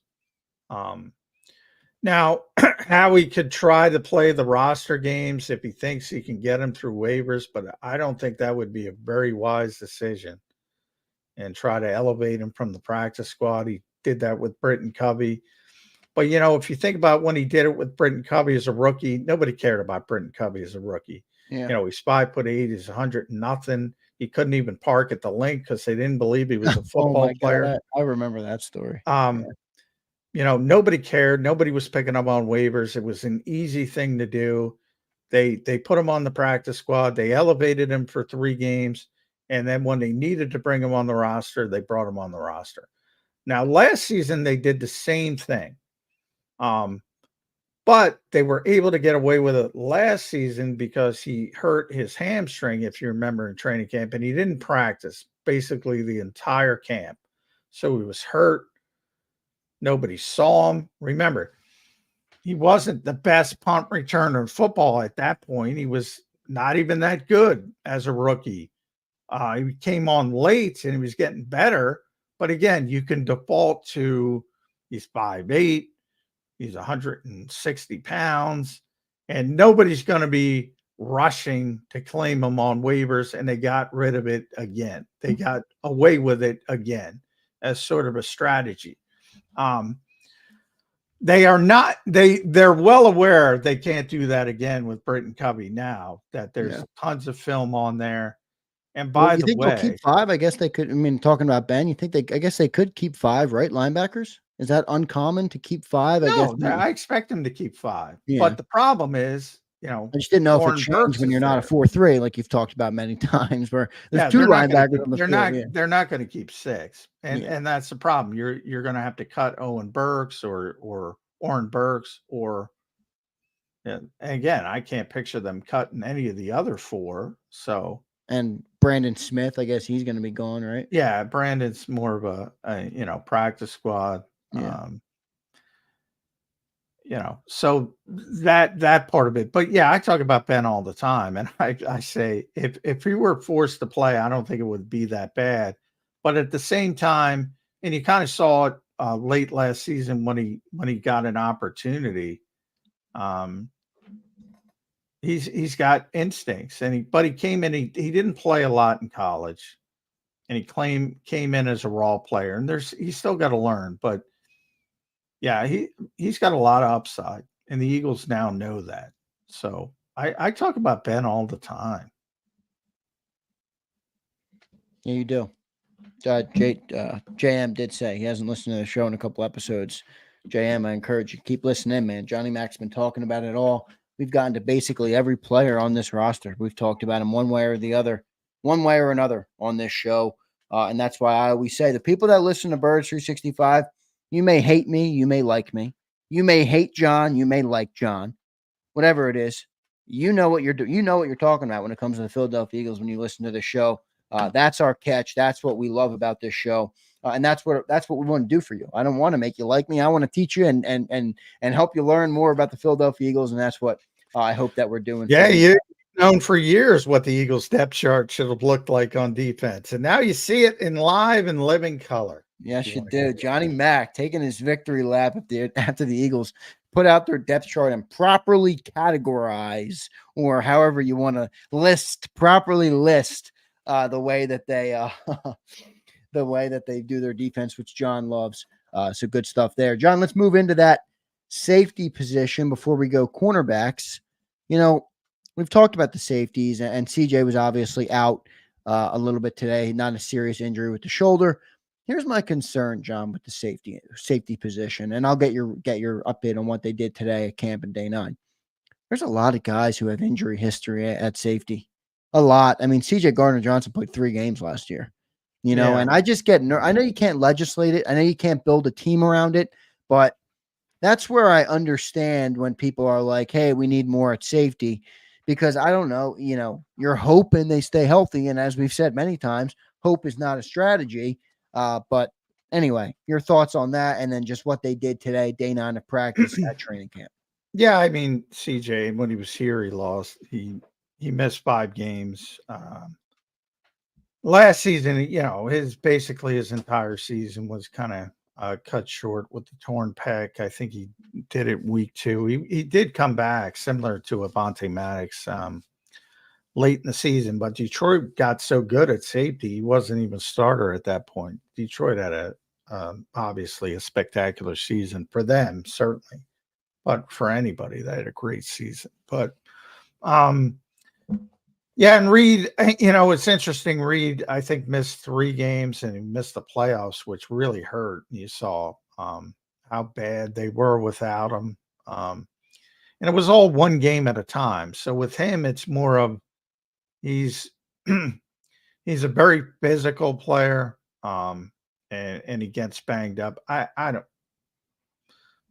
Now, Howie could try to play the roster games if he thinks he can get them through waivers, but I don't think that would be a very wise decision, and try to elevate him from the practice squad. He did that with Britton Covey. But, if you think about when he did it with Britton Covey as a rookie, nobody cared about Britton Covey as a rookie. Yeah. He's 5'8", he's 100 and nothing. He couldn't even park at the link because they didn't believe he was a football player. God, I remember that story. Nobody cared. Nobody was picking up on waivers. It was an easy thing to do. They put him on the practice squad. They elevated him for 3 games. And then when they needed to bring him on the roster, they brought him on the roster. Now, last season, they did the same thing. But they were able to get away with it last season because he hurt his hamstring, if you remember, in training camp, and he didn't practice basically the entire camp. So he was hurt. Nobody saw him. Remember, he wasn't the best punt returner in football at that point. He was not even that good as a rookie. He came on late and he was getting better. But again, you can default to he's 5'8", he's 160 pounds, and nobody's going to be rushing to claim him on waivers, and they got rid of it again. They got away with it again as sort of a strategy. They're well aware they can't do that again with Britton Covey now that there's tons of film on there. And by the way, they'll keep 5? I guess they could. I mean, talking about Ben, I guess they could keep 5, right? Linebackers? Is that uncommon to keep 5? I expect them to keep 5. Yeah. But the problem is, I just didn't know if it changed when you're not a 4-3, like you've talked about many times, where there's 2 linebackers on the field. They're not going to keep 6, and that's the problem. You're going to have to cut Owen Burks or Oren Burks, or again, I can't picture them cutting any of the other 4. So. And Brandon Smith, I guess he's going to be gone, right? Yeah, Brandon's more of a practice squad. Yeah. So that part of it. But yeah, I talk about Ben all the time, and I say if he were forced to play, I don't think it would be that bad. But at the same time, and you kind of saw it late last season when he got an opportunity. He's got instincts, but he came in. He didn't play a lot in college, and he came in as a raw player. And he's still got to learn, but yeah, he's got a lot of upside, and the Eagles now know that. So I talk about Ben all the time. Yeah, you do. JM did say he hasn't listened to the show in a couple episodes. JM, I encourage you, keep listening, man. Johnny Mac's been talking about it all. We've gotten to basically every player on this roster. We've talked about him one way or another on this show. And that's why I always say the people that listen to Birds 365, you may hate me, you may like me. You may hate John, you may like John. Whatever it is, you know what you're doing. You know what you're talking about when it comes to the Philadelphia Eagles when you listen to the show. That's our catch. That's what we love about this show. And that's what we want to do for you. I don't want to make you like me. I want to teach you and help you learn more about the Philadelphia Eagles. And that's what I hope that we're doing. Yeah, you've known for years what the Eagles depth chart should have looked like on defense. And now you see it in live and living color. Yes, you do. Johnny Mac taking his victory lap after the Eagles put out their depth chart and properly categorize, or however you want to properly list the way that they do their defense, which John loves. So good stuff there. John, let's move into that safety position before we go cornerbacks. You know, we've talked about the safeties, and CJ was obviously out a little bit today, not a serious injury with the shoulder. Here's my concern, John, with the safety position, and I'll get your update on what they did today at camp in day 9. There's a lot of guys who have injury history at safety. A lot. I mean, CJ Gardner-Johnson played 3 games last year, and I just get I know you can't legislate it. I know you can't build a team around it, but that's where I understand when people are like, hey, we need more at safety, because I don't know, you're hoping they stay healthy. And as we've said many times, hope is not a strategy. But anyway, your thoughts on that, and then just what they did today, day 9 of practice at training camp. Yeah, I mean, CJ, when he was here, he lost. He missed 5 games. Last season, his entire season was kind of cut short with the torn pec. I think he did it week 2. He did come back similar to Avonte Maddox late in the season, but Detroit got so good at safety, he wasn't even a starter at that point. Detroit had obviously a spectacular season for them, certainly. But for anybody, they had a great season. But, yeah, and Reed, it's interesting. Reed, I think, missed 3 games, and he missed the playoffs, which really hurt. You saw how bad they were without him. And it was all 1 game at a time. So with him, it's more of he's a very physical player, and he gets banged up. I don't.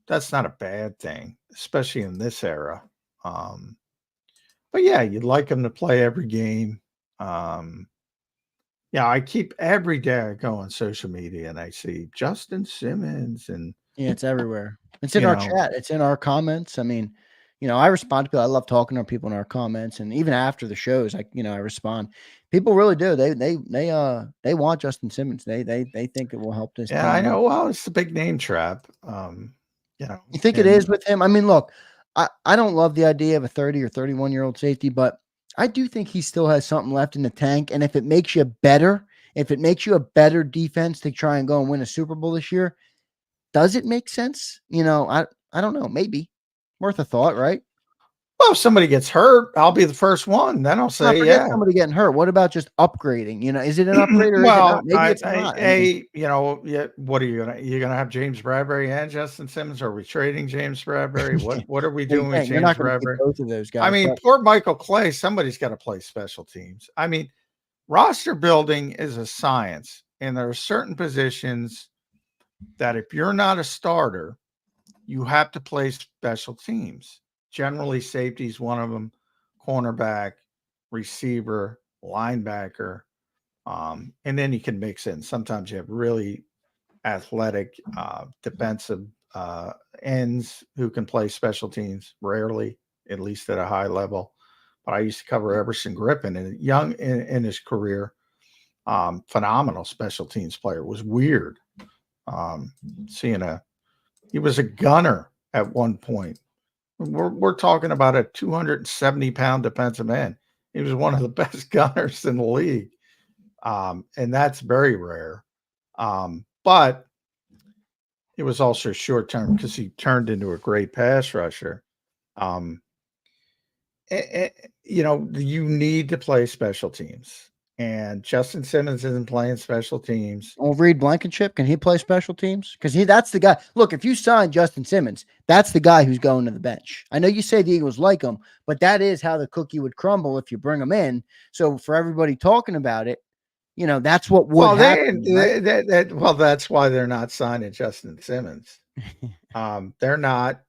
That's not a bad thing, especially in this era. But yeah, you'd like him to play every game. Yeah, I keep every day I go on social media and I see Justin Simmons, and it's everywhere. It's in our chat. It's in our comments. I mean, I respond to people. I love talking to people in our comments, and even after the shows, I respond. People really do. They want Justin Simmons. They think it will help this. Yeah, I know. Well, it's the big name trap. You think it is with him? I mean, look, I don't love the idea of a 30 or 31-year-old safety, but I do think he still has something left in the tank. And if it makes you a better defense to try and go and win a Super Bowl this year, does it make sense? I don't know. Maybe worth a thought, right? Well, if somebody gets hurt, I'll be the first one. Then I'll say, yeah. Somebody getting hurt. What about just upgrading? Is it an upgrade or well, is it not? Maybe it's not. What are you gonna have James Bradbury and Justin Simmons? Are we trading James Bradbury? What are we doing with James Bradbury? Both of those guys. I mean, poor Michael Clay. Somebody's got to play special teams. I mean, roster building is a science, and there are certain positions that if you're not a starter, you have to play special teams. Generally, safety is one of them, cornerback, receiver, linebacker, and then you can mix in. Sometimes you have really athletic defensive ends who can play special teams, rarely, at least at a high level. But I used to cover Everson Griffin, and young in his career, phenomenal special teams player. It was weird he was a gunner at one point. We're talking about a 270-pound defensive end. He was one of the best gunners in the league. And that's very rare. But it was also short term because he turned into a great pass rusher. You need to play special teams. And Justin Simmons isn't playing special teams. Well, Reed Blankenship, can he play special teams? Because that's the guy. Look, if you sign Justin Simmons, that's the guy who's going to the bench. I know you say the Eagles like him, but that is how the cookie would crumble if you bring him in. So for everybody talking about it, that's what would happen. Right? That's why they're not signing Justin Simmons. They're not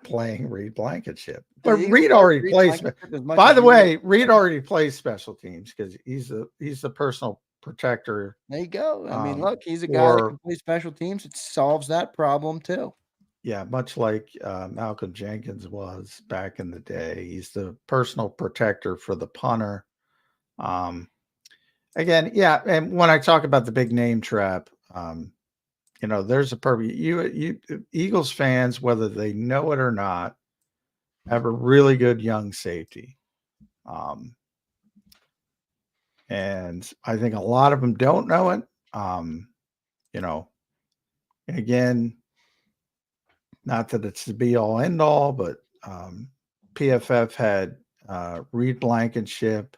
playing Reed Blankenship. But Reed already plays. By the way, Reed already plays special teams because he's the personal protector. There you go. I mean, look, he's a guy that can play special teams. It solves that problem too. Yeah, much like Malcolm Jenkins was back in the day. He's the personal protector for the punter. Again, yeah, and when I talk about the big name trap, there's a perfect you Eagles fans, whether they know it or not, have a really good young safety. And I think a lot of them don't know it. And again, not that it's the be all end all, but PFF had Reed Blankenship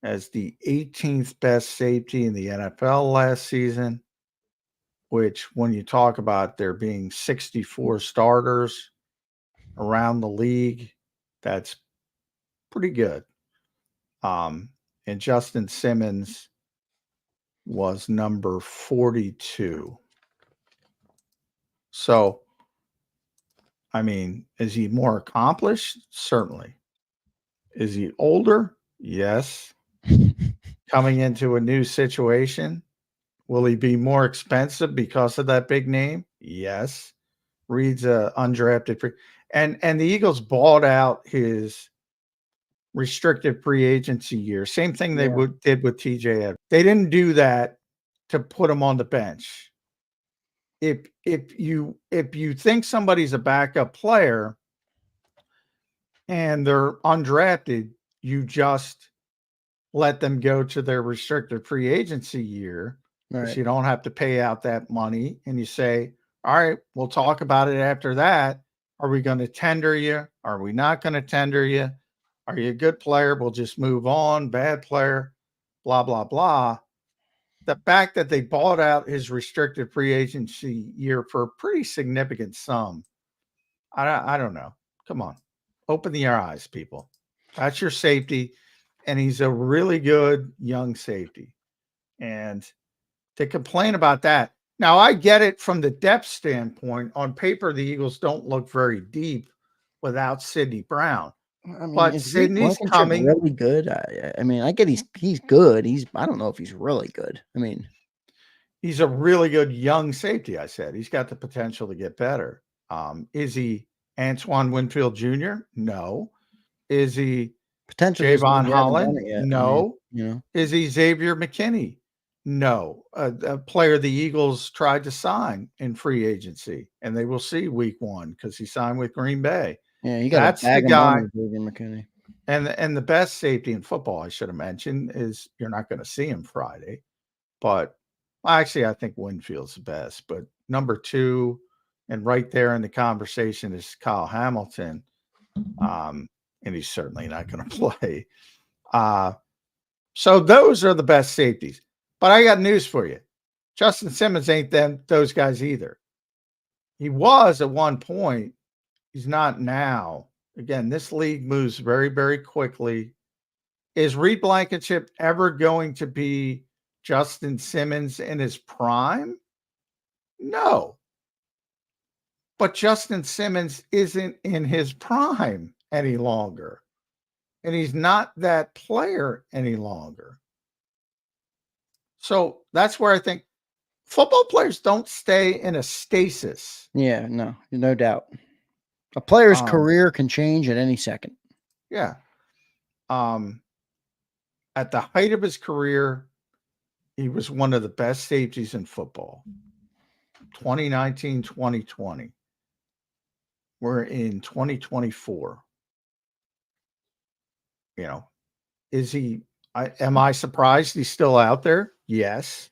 as the 18th best safety in the NFL last season, which when you talk about there being 64 starters around the league, that's pretty good. And Justin Simmons was number 42. So, I mean, is he more accomplished? Certainly. Is he older? Yes. Coming into a new situation, will he be more expensive because of that big name? Yes. Reed's a undrafted free, and the Eagles bought out his restricted free agency year. Same thing they did with TJ Edwards. They didn't do that to put him on the bench. If you think somebody's a backup player and they're undrafted, you just let them go to their restricted free agency year, because you don't have to pay out that money, and you say, all right, we'll talk about it after that. Are we going to tender you? Are we not going to tender you? Are you a good player? We'll just move on. Bad player, blah, blah, blah. The fact that they bought out his restricted free agency year for a pretty significant sum, I don't know. Come on. Open your eyes, people. That's your safety, and he's a really good young safety. And to complain about that, now I get it from the depth standpoint. On paper, the Eagles don't look very deep without Sidney Brown. I mean, But is Sidney's Blankenship coming. really good? I mean, I get he's good. I don't know if he's really good. I mean, he's a really good young safety. I said he's got the potential to get better. Is he Antoine Winfield Jr.? No. Is he potentially Javon Holland? No. I mean, Is he Xavier McKinney? No. A player the Eagles tried to sign in free agency, and they will see week 1 because he signed with Green Bay. Yeah, you got that's the guy. McKinney. And the best safety in football, I should have mentioned, is you're not going to see him Friday. But actually, I think Winfield's the best. But number 2, and right there in the conversation, is Kyle Hamilton. And he's certainly not going to play. So those are the best safeties. But I got news for you. Justin Simmons ain't those guys either. He was at one point. He's not now. Again, this league moves very, very quickly. Is Reed Blankenship ever going to be Justin Simmons in his prime? No. But Justin Simmons isn't in his prime any longer. And he's not that player any longer. So that's where I think football players don't stay in a stasis. Yeah, no doubt. A player's career can change at any second. Yeah. At the height of his career, he was one of the best safeties in football. 2019, 2020. We're in 2024. Is he, am I surprised he's still out there? Yes.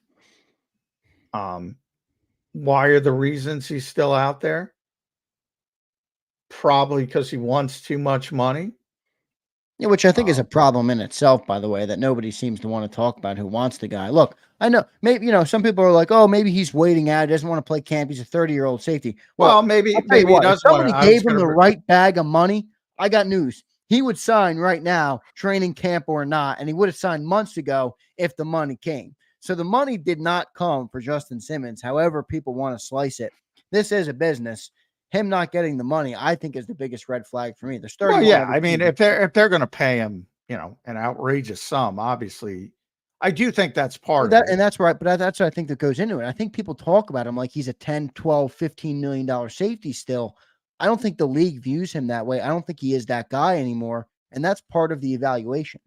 Why are the reasons he's still out there? Probably because he wants too much money. Yeah, which I think is a problem in itself, by the way, that nobody seems to want to talk about who wants the guy. Look, I know maybe, some people are like, oh, maybe he's waiting out. He doesn't want to play camp. He's a 30-year-old safety. Well, maybe he does want to. If somebody gave him the right bag of money, I got news. He would sign right now, training camp or not, and he would have signed months ago if the money came. So the money did not come for Justin Simmons, however people want to slice it. This is a business. Him not getting the money, I think, is the biggest red flag for me. There's 30. Well, yeah, I mean, if they're going to pay him, an outrageous sum, obviously, I do think that's part of it. And that's right, but that's what I think that goes into it. I think people talk about him like he's a 10, 12, $15 million safety still. I don't think the league views him that way. I don't think he is that guy anymore, and that's part of the evaluation.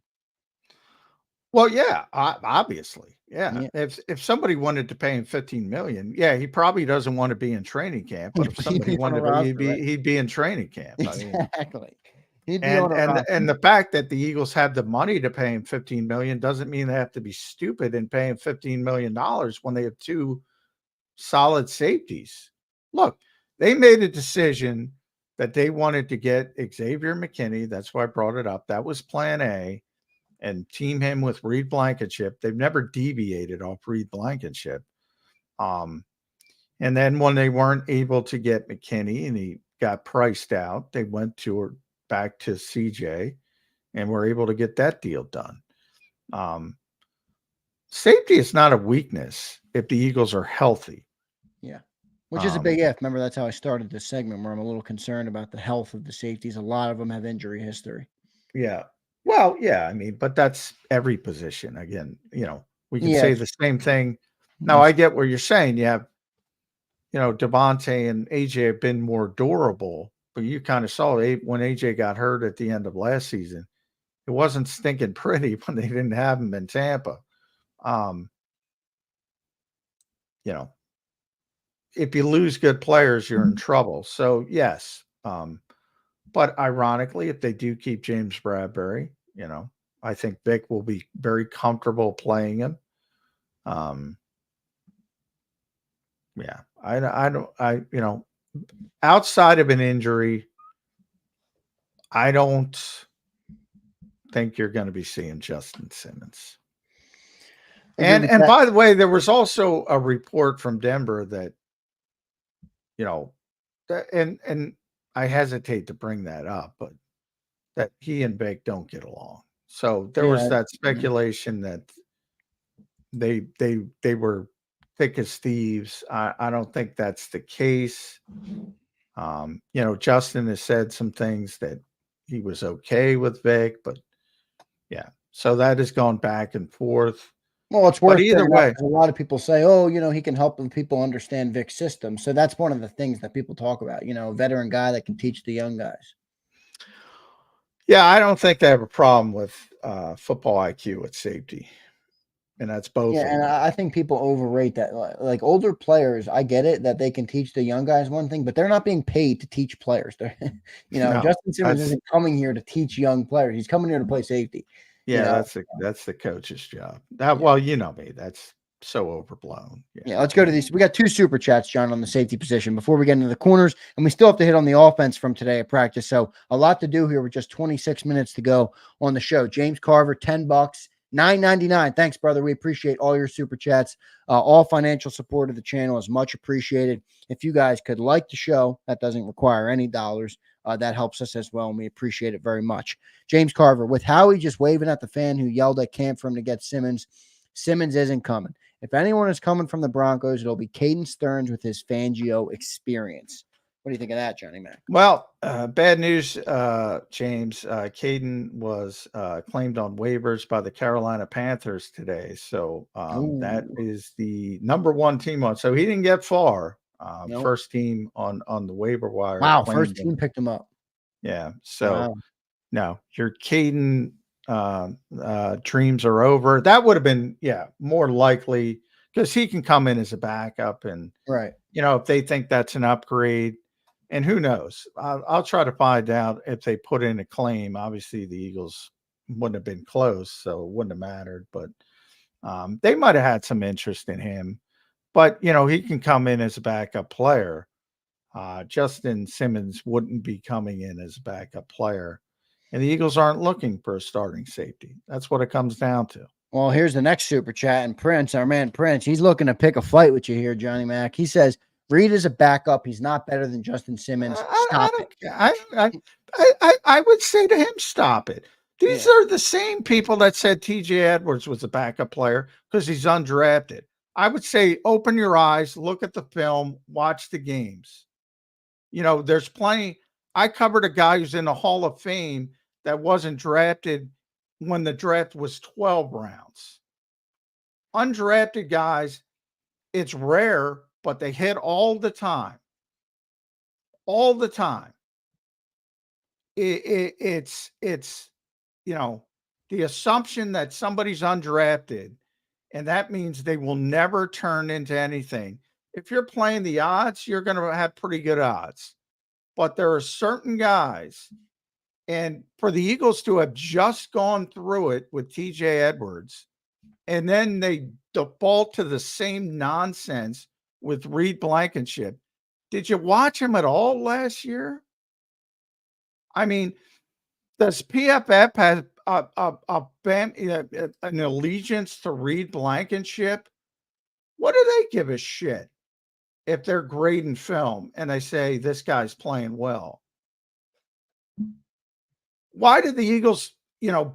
Well, yeah, obviously. Yeah. If somebody wanted to pay him $15 million, yeah, he probably doesn't want to be in training camp. But if somebody wanted to be, he'd be in training camp. Exactly. And the fact that the Eagles have the money to pay him $15 million doesn't mean they have to be stupid and pay him $15 million when they have 2 solid safeties. Look, they made a decision that they wanted to get Xavier McKinney. That's why I brought it up. That was plan A, and team him with Reed Blankenship. They've never deviated off Reed Blankenship. And then when they weren't able to get McKinney and he got priced out, they went back to CJ and were able to get that deal done. Safety is not a weakness if the Eagles are healthy. Yeah. Which is a big if. Remember, that's how I started this segment, where I'm a little concerned about the health of the safeties. A lot of them have injury history. Yeah. Well, yeah, I mean, but that's every position. Again, we can say the same thing. Now, I get what you're saying. You have, Devontae and AJ have been more durable, but you kind of saw when AJ got hurt at the end of last season, it wasn't stinking pretty when they didn't have him in Tampa. If you lose good players, you're in trouble. So yes. But ironically, if they do keep James Bradbury, I think Vic will be very comfortable playing him. Outside of an injury, I don't think you're going to be seeing Justin Simmons. And by the way, there was also a report from Denver that, and I hesitate to bring that up, but that he and Vic don't get along. So there was that speculation that they were thick as thieves. I don't think that's the case. Justin has said some things that he was okay with Vic, but yeah. So that has gone back and forth. Well, it's worth either way. A lot of people say, "Oh, he can help people understand Vic's system." So that's one of the things that people talk about. A veteran guy that can teach the young guys. Yeah, I don't think they have a problem with football IQ at safety, and that's both. Yeah, and I think people overrate that. Like older players, I get it that they can teach the young guys one thing, but they're not being paid to teach players. They're, Justin Simmons isn't coming here to teach young players. He's coming here to play safety. Yeah, that's the coach's job. Well, you know me, that's so overblown. Yeah, let's go to these. We got 2 super chats, John, on the safety position before we get into the corners, and we still have to hit on the offense from today at practice. So a lot to do here with just 26 minutes to go on the show. James Carver, $10, $9.99. Thanks, brother. We appreciate all your super chats. All financial support of the channel is much appreciated. If you guys could like the show, that doesn't require any dollars. That helps us as well, and we appreciate it very much. James Carver, with Howie just waving at the fan who yelled at camp for him to get Simmons, Simmons isn't coming. If anyone is coming from the Broncos, it'll be Caden Stearns with his Fangio experience. What do you think of that, Johnny Mac? Well, bad news, James. Caden was claimed on waivers by the Carolina Panthers today. So that is the number 1 team on. So he didn't get far. Nope. First team on the waiver wire. Wow, first team picked him up. Yeah. So no, your Caden dreams are over. That would have been more likely because he can come in as a backup, and right. If they think that's an upgrade, and who knows, I'll try to find out if they put in a claim. Obviously, the Eagles wouldn't have been close, so it wouldn't have mattered. But they might have had some interest in him. But, he can come in as a backup player. Justin Simmons wouldn't be coming in as a backup player. And the Eagles aren't looking for a starting safety. That's what it comes down to. Well, here's the next super chat. And Prince, our man Prince, he's looking to pick a fight with you here, Johnny Mac. He says, Reed is a backup. He's not better than Justin Simmons. Stop it. I would say to him, stop it. These are the same people that said TJ Edwards was a backup player because he's undrafted. I would say open your eyes, look at the film, watch the games. There's plenty. I covered a guy who's in the Hall of Fame that wasn't drafted when the draft was 12 rounds. Undrafted guys, it's rare, but they hit all the time. All the time. It's the assumption that somebody's undrafted, and that means they will never turn into anything. If you're playing the odds, you're going to have pretty good odds. But there are certain guys, and for the Eagles to have just gone through it with TJ Edwards, and then they default to the same nonsense with Reed Blankenship. Did you watch him at all last year? I mean, does PFF have an allegiance to Reed Blankenship? What do they give a shit if they're grading film and they say this guy's playing well? Why did the Eagles,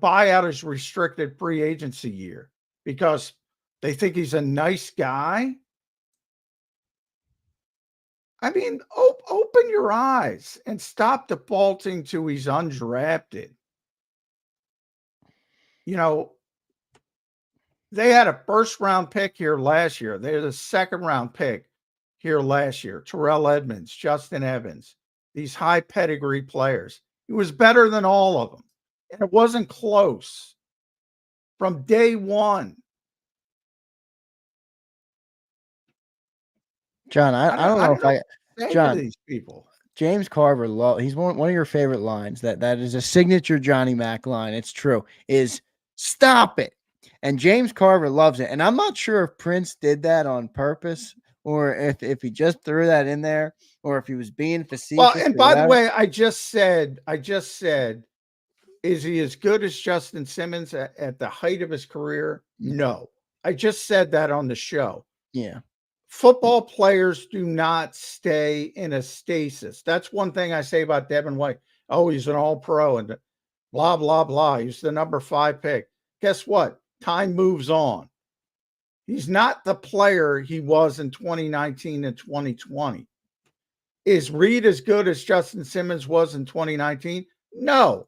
buy out his restricted free agency year? Because they think he's a nice guy? I mean, open your eyes and stop defaulting to he's undrafted. They had a first-round pick here last year. They had a second-round pick here last year. Terrell Edmonds, Justin Evans, these high pedigree players. He was better than all of them, and it wasn't close from day one. John, I don't know if I John, these people. James Carver, he's one of your favorite lines. That is a signature Johnny Mac line. It's true. Is stop it. And James Carver loves it. And I'm not sure if Prince did that on purpose or if he just threw that in there or if he was being facetious. Well, and by the way, I just said, is he as good as Justin Simmons at the height of his career? No. I just said that on the show. Yeah. Football players do not stay in a stasis. That's one thing I say about Devin White. Oh, he's an all-pro and blah, blah, blah. He's the number 5 pick. Guess what? Time moves on. He's not the player he was in 2019 and 2020. Is Reed as good as Justin Simmons was in 2019? No.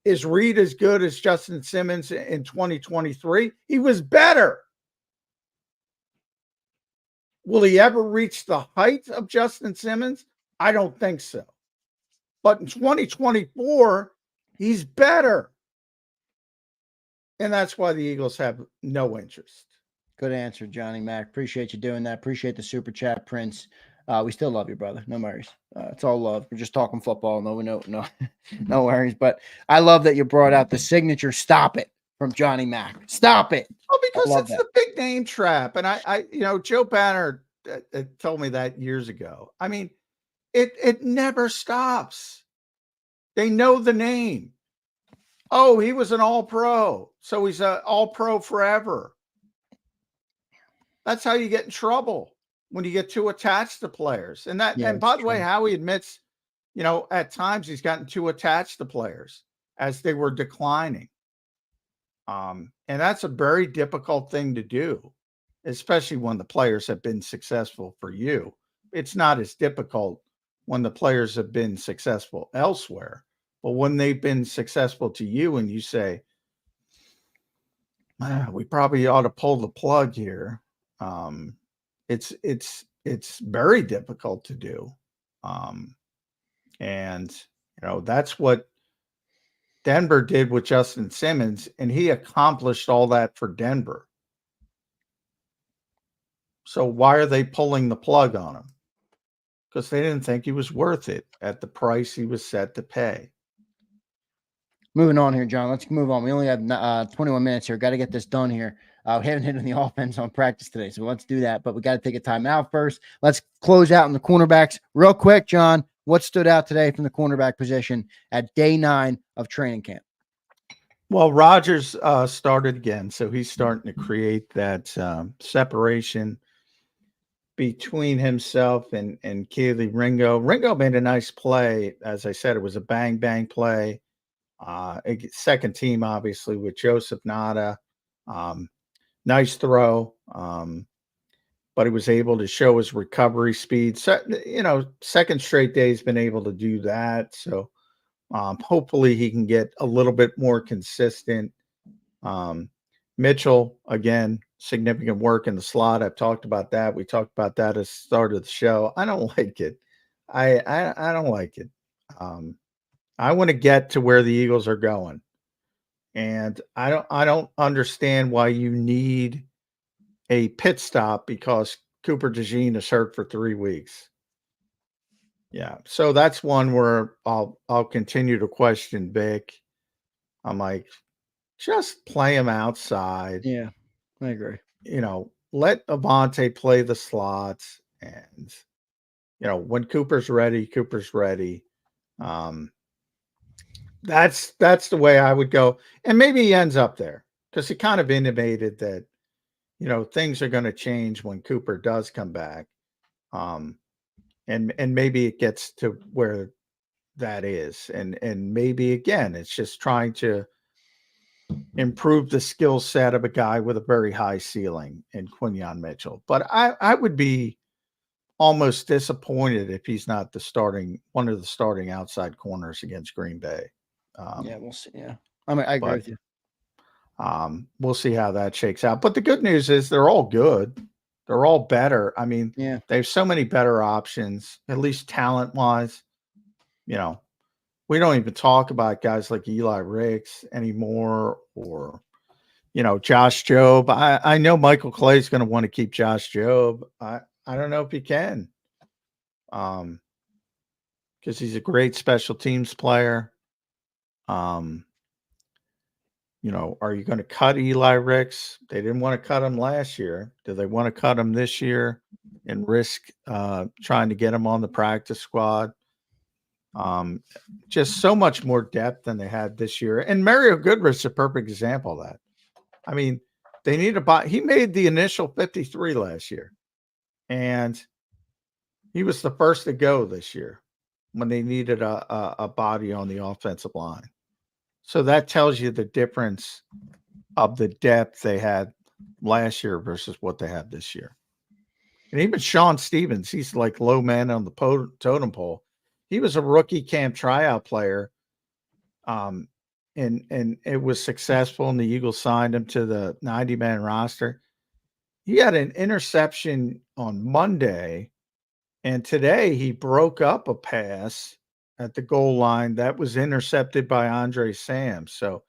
Is Reed as good as Justin Simmons in 2023? He was better. Will he ever reach the height of Justin Simmons? I don't think so. But in 2024, he's better. And that's why the Eagles have no interest. Good answer, Johnny Mac. Appreciate you doing that. Appreciate the super chat, Prince. We still love you, brother. No worries. It's all love. We're just talking football. No worries. But I love that you brought out the signature "Stop It" from Johnny Mac. Stop it. Well, because it's the big name trap. And I Joe Banner told me that years ago. I mean, it never stops. They know the name. Oh, he was an all-pro, so he's an all-pro forever. That's how you get in trouble when you get too attached to players. And by the way, Howie admits, at times he's gotten too attached to players as they were declining. And that's a very difficult thing to do, especially when the players have been successful for you. It's not as difficult when the players have been successful elsewhere. But when they've been successful to you and you say, we probably ought to pull the plug here. It's very difficult to do. And that's what Denver did with Justin Simmons, and he accomplished all that for Denver. So why are they pulling the plug on him? Because they didn't think he was worth it at the price he was set to pay. Moving on here, John. Let's move on. We only have 21 minutes here. Got to get this done here. We haven't hit on the offense on practice today, so let's do that. But we got to take a time out first. Let's close out on the cornerbacks real quick, John. What stood out today from the cornerback position at day 9 of training camp? Well, Rodgers started again, so he's starting to create that separation between himself and Keely Ringo. Ringo made a nice play. As I said, it was a bang play. Second team, obviously, with Joseph Nada. Nice throw. But he was able to show his recovery speed. So, second straight day he's been able to do that. So hopefully he can get a little bit more consistent. Mitchell, again, significant work in the slot. I've talked about that. We talked about that at the start of the show. I don't like it. I don't like it. I want to get to where the Eagles are going. And I don't understand why you need a pit stop because Cooper DeJean is hurt for 3 weeks. Yeah. So that's one where I'll continue to question Vic. I'm like, just play him outside. Yeah, I agree. Let Avante play the slots And, when Cooper's ready, Cooper's ready. That's the way I would go. And maybe he ends up there because he kind of intimated that, things are going to change when Cooper does come back. And maybe it gets to where that is. And maybe, again, it's just trying to improve the skill set of a guy with a very high ceiling in Quinyon Mitchell. But I would be almost disappointed if he's not one of the starting outside corners against Green Bay. Yeah, we'll see. Yeah, I agree with you. We'll see how that shakes out. But the good news is they're all good. They're all better. I mean, yeah, they have so many better options, at least talent-wise. We don't even talk about guys like Eli Ricks anymore, or, Josh Jobe. I know Michael Clay's going to want to keep Josh Jobe. I don't know if he can, because he's a great special teams player. Are you going to cut Eli Ricks? They didn't want to cut him last year. Do they want to cut him this year and risk trying to get him on the practice squad? Just so much more depth than they had this year. And Mario Goodrich's is a perfect example of that. I mean, they need to buy. He made the initial 53 last year, and he was the first to go this year when they needed a body on the offensive line. So that tells you the difference of the depth they had last year versus what they have this year. And even Sean Stevens, he's like low man on the totem pole. He was a rookie camp tryout player, and it was successful, and the Eagles signed him to the 90-man roster. He had an interception on Monday, and today he broke up a pass at the goal line that was intercepted by Andre Sam. So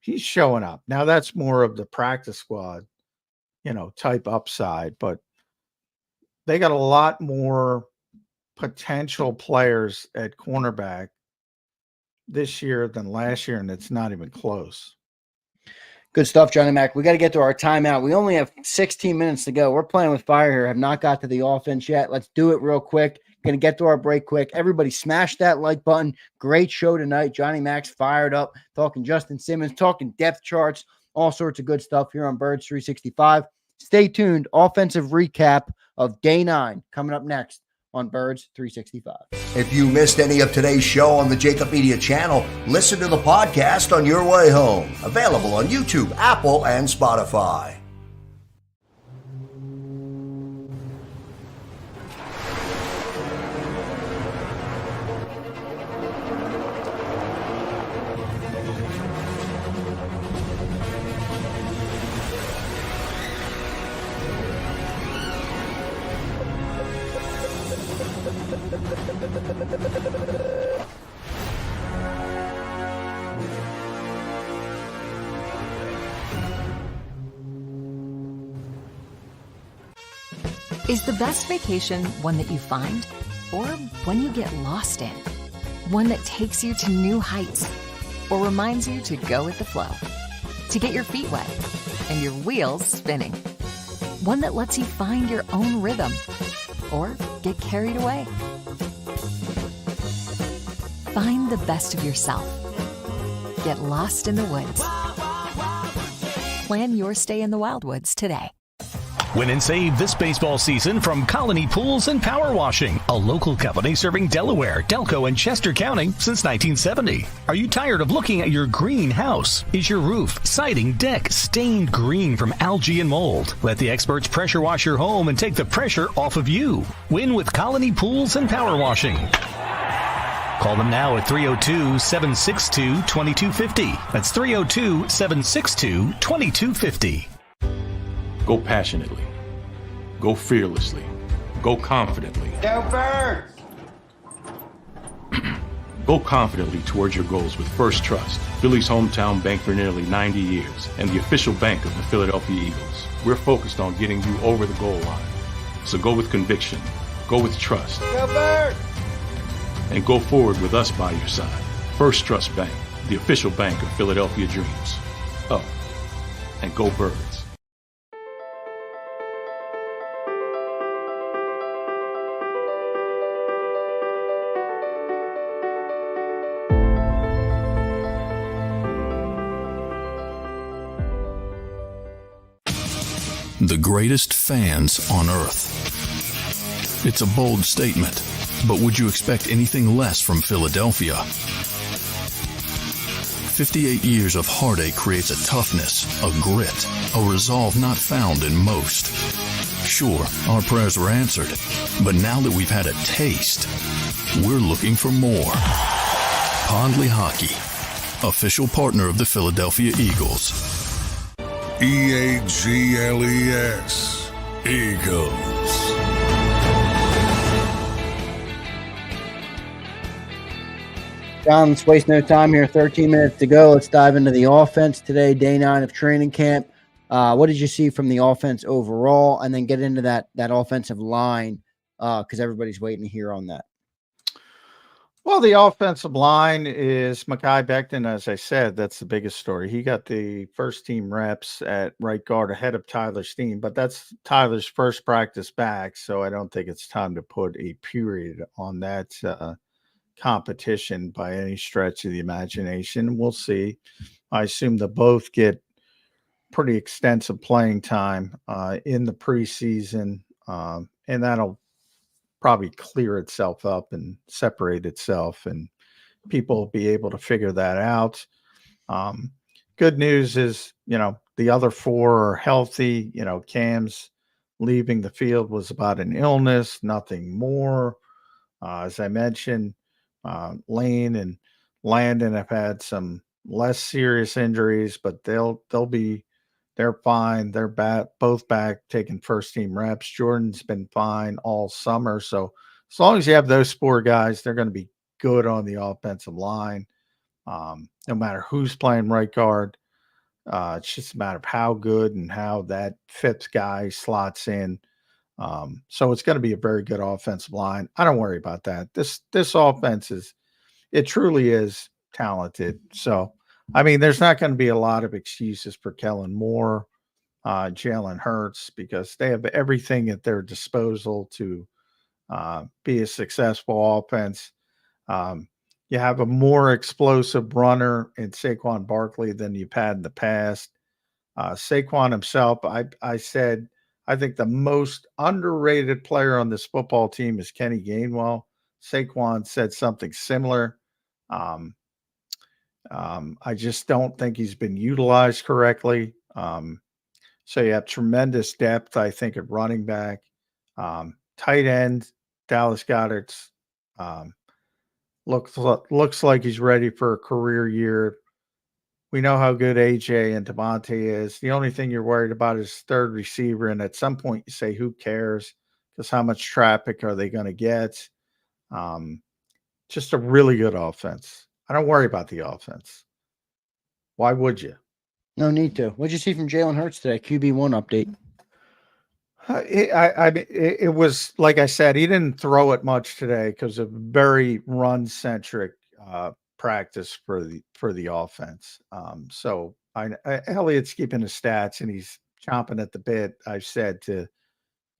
he's showing up. Now that's more of the practice squad, type upside, but they got a lot more potential players at cornerback this year than last year, and it's not even close. Good stuff, Johnny Mac. We got to get to our timeout. We only have 16 minutes to go. We're playing with fire here. Have not got to the offense yet. Let's do it real quick. Going to get to our break quick. Everybody smash that like button. Great show tonight. Johnny Mac's fired up, talking Justin Simmons, talking depth charts, all sorts of good stuff here on Birds 365. Stay tuned. Offensive recap of day 9 coming up next on Birds 365. If you missed any of today's show on the JAKIB Media channel, listen to the podcast on your way home. Available on YouTube, Apple, and Spotify. Is the best vacation one that you find, or one you get lost in? One that takes you to new heights, or reminds you to go with the flow? To get your feet wet and your wheels spinning? One that lets you find your own rhythm, or get carried away? Find the best of yourself. Get lost in the woods. Plan your stay in the Wildwoods today. Win and save this baseball season from Colony Pools and Power Washing, a local company serving Delaware, Delco, and Chester County since 1970. Are you tired of looking at your green house? Is your roof, siding, deck stained green from algae and mold? Let the experts pressure wash your home and take the pressure off of you. Win with Colony Pools and Power Washing. Call them now at 302-762-2250. That's 302-762-2250. Go passionately. Go fearlessly. Go confidently. Go Birds! Go confidently towards your goals with First Trust, Philly's hometown bank for nearly 90 years, and the official bank of the Philadelphia Eagles. We're focused on getting you over the goal line. So go with conviction. Go with trust. Go Birds! And go forward with us by your side. First Trust Bank, the official bank of Philadelphia dreams. Oh, and go Birds. the greatest fans on earth. It's a bold statement, but would you expect anything less from Philadelphia? 58 years of heartache creates a toughness, a grit, a resolve not found in most. Sure, our prayers were answered, but now that we've had a taste, we're looking for more. Pondley Hockey, official partner of the Philadelphia Eagles. EAGLES, Eagles. John, let's waste no time here. 13 minutes to go. Let's dive into the offense today, day 9 of training camp. What did you see from the offense overall? And then get into that offensive line because everybody's waiting to hear on that. Well, the offensive line is Mekhi Becton, as I said. That's the biggest story. He got the first team reps at right guard ahead of Tyler Steen, but that's Tyler's first practice back, so I don't think it's time to put a period on that competition by any stretch of the imagination. We'll see. I assume they both get pretty extensive playing time in the preseason, and that'll probably clear itself up and separate itself, and people will be able to figure that out. Good news is, the other 4 are healthy. Cam's leaving the field was about an illness, nothing more. As I mentioned, Lane and Landon have had some less serious injuries, but they're fine. They're both back taking first team reps. Jordan's been fine all summer. So as long as you have those 4 guys, they're going to be good on the offensive line. No matter who's playing right guard, it's just a matter of how good and how that 5th guy slots in. So it's going to be a very good offensive line. I don't worry about that. This offense it truly is talented. So, there's not going to be a lot of excuses for Kellen Moore, Jalen Hurts, because they have everything at their disposal to be a successful offense. You have a more explosive runner in Saquon Barkley than you've had in the past. Saquon himself, I said, I think the most underrated player on this football team is Kenny Gainwell. Saquon said something similar. I just don't think he's been utilized correctly. So you have tremendous depth, I think, at running back. Tight end, Dallas Goedert's looks like he's ready for a career year. We know how good AJ and Devontae is. The only thing you're worried about is third receiver, and at some point you say, who cares? Because how much traffic are they going to get? Just a really good offense. I don't worry about the offense. Why would you? No need to. What'd you see from Jalen Hurts today? QB1 update. It was, like I said, he didn't throw it much today because of very run-centric practice for the offense. So Elliott's keeping his stats, and he's chomping at the bit. I've said to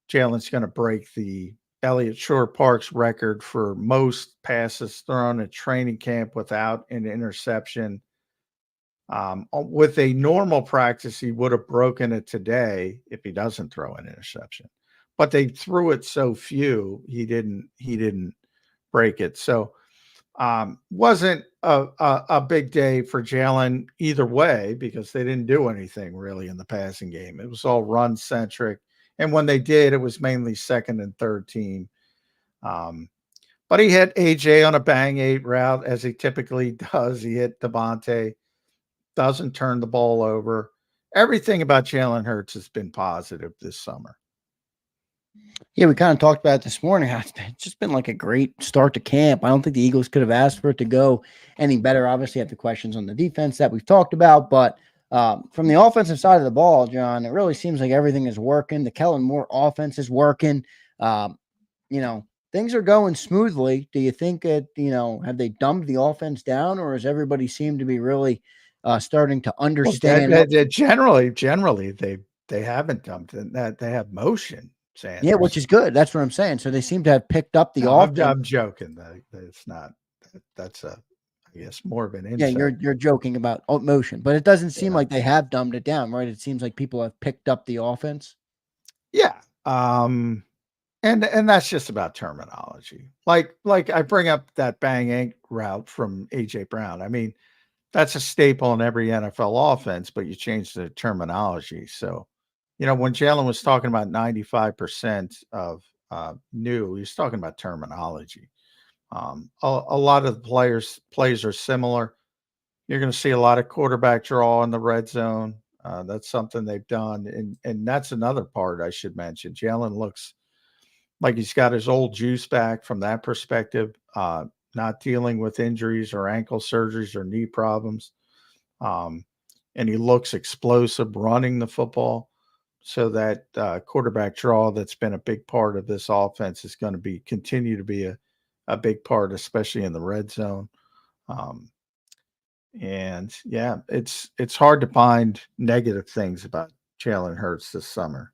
Jalen's going to break the Elliott Shore-Parks record for most passes thrown at training camp without an interception. With a normal practice, he would have broken it today if he doesn't throw an interception. But they threw it so few, he didn't break it. So wasn't a big day for Jalen either way, because they didn't do anything really in the passing game. It was all run centric. And when they did, it was mainly second and third team. But he hit AJ on a bang 8 route, as he typically does. He hit Devontae, doesn't turn the ball over. Everything about Jalen Hurts has been positive this summer. Yeah, we kind of talked about it this morning. It's just been like a great start to camp. I don't think the Eagles could have asked for it to go any better. Obviously, you have the questions on the defense that we've talked about, but from the offensive side of the ball, John, it really seems like everything is working. The Kellen Moore offense is working. Things are going smoothly. Do you think have they dumbed the offense down, or does everybody seem to be really starting to understand? Well, generally, they haven't dumped it. That they have motion. Sanders. Yeah, which is good. That's what I'm saying. So they seem to have picked up the offense. I'm joking. It's not. That's I guess more of an insight. Yeah, you're joking about motion, but it doesn't seem like they have dumbed it down, right? It seems like people have picked up the offense. Yeah. And that's just about terminology. Like I bring up that bang ain't route from AJ Brown. I mean, that's a staple in every NFL offense, but you change the terminology. So, when Jalen was talking about 95% of new, he's talking about terminology. A lot of the plays are similar. You're going to see a lot of quarterback draw in the red zone. That's something they've done, and that's another part I should mention. Jalen looks like he's got his old juice back from that perspective. Not dealing with injuries or ankle surgeries or knee problems. And he looks explosive running the football. So that quarterback draw that's been a big part of this offense is going to continue to be a big part, especially in the red zone. And yeah, it's hard to find negative things about Jalen Hurts this summer.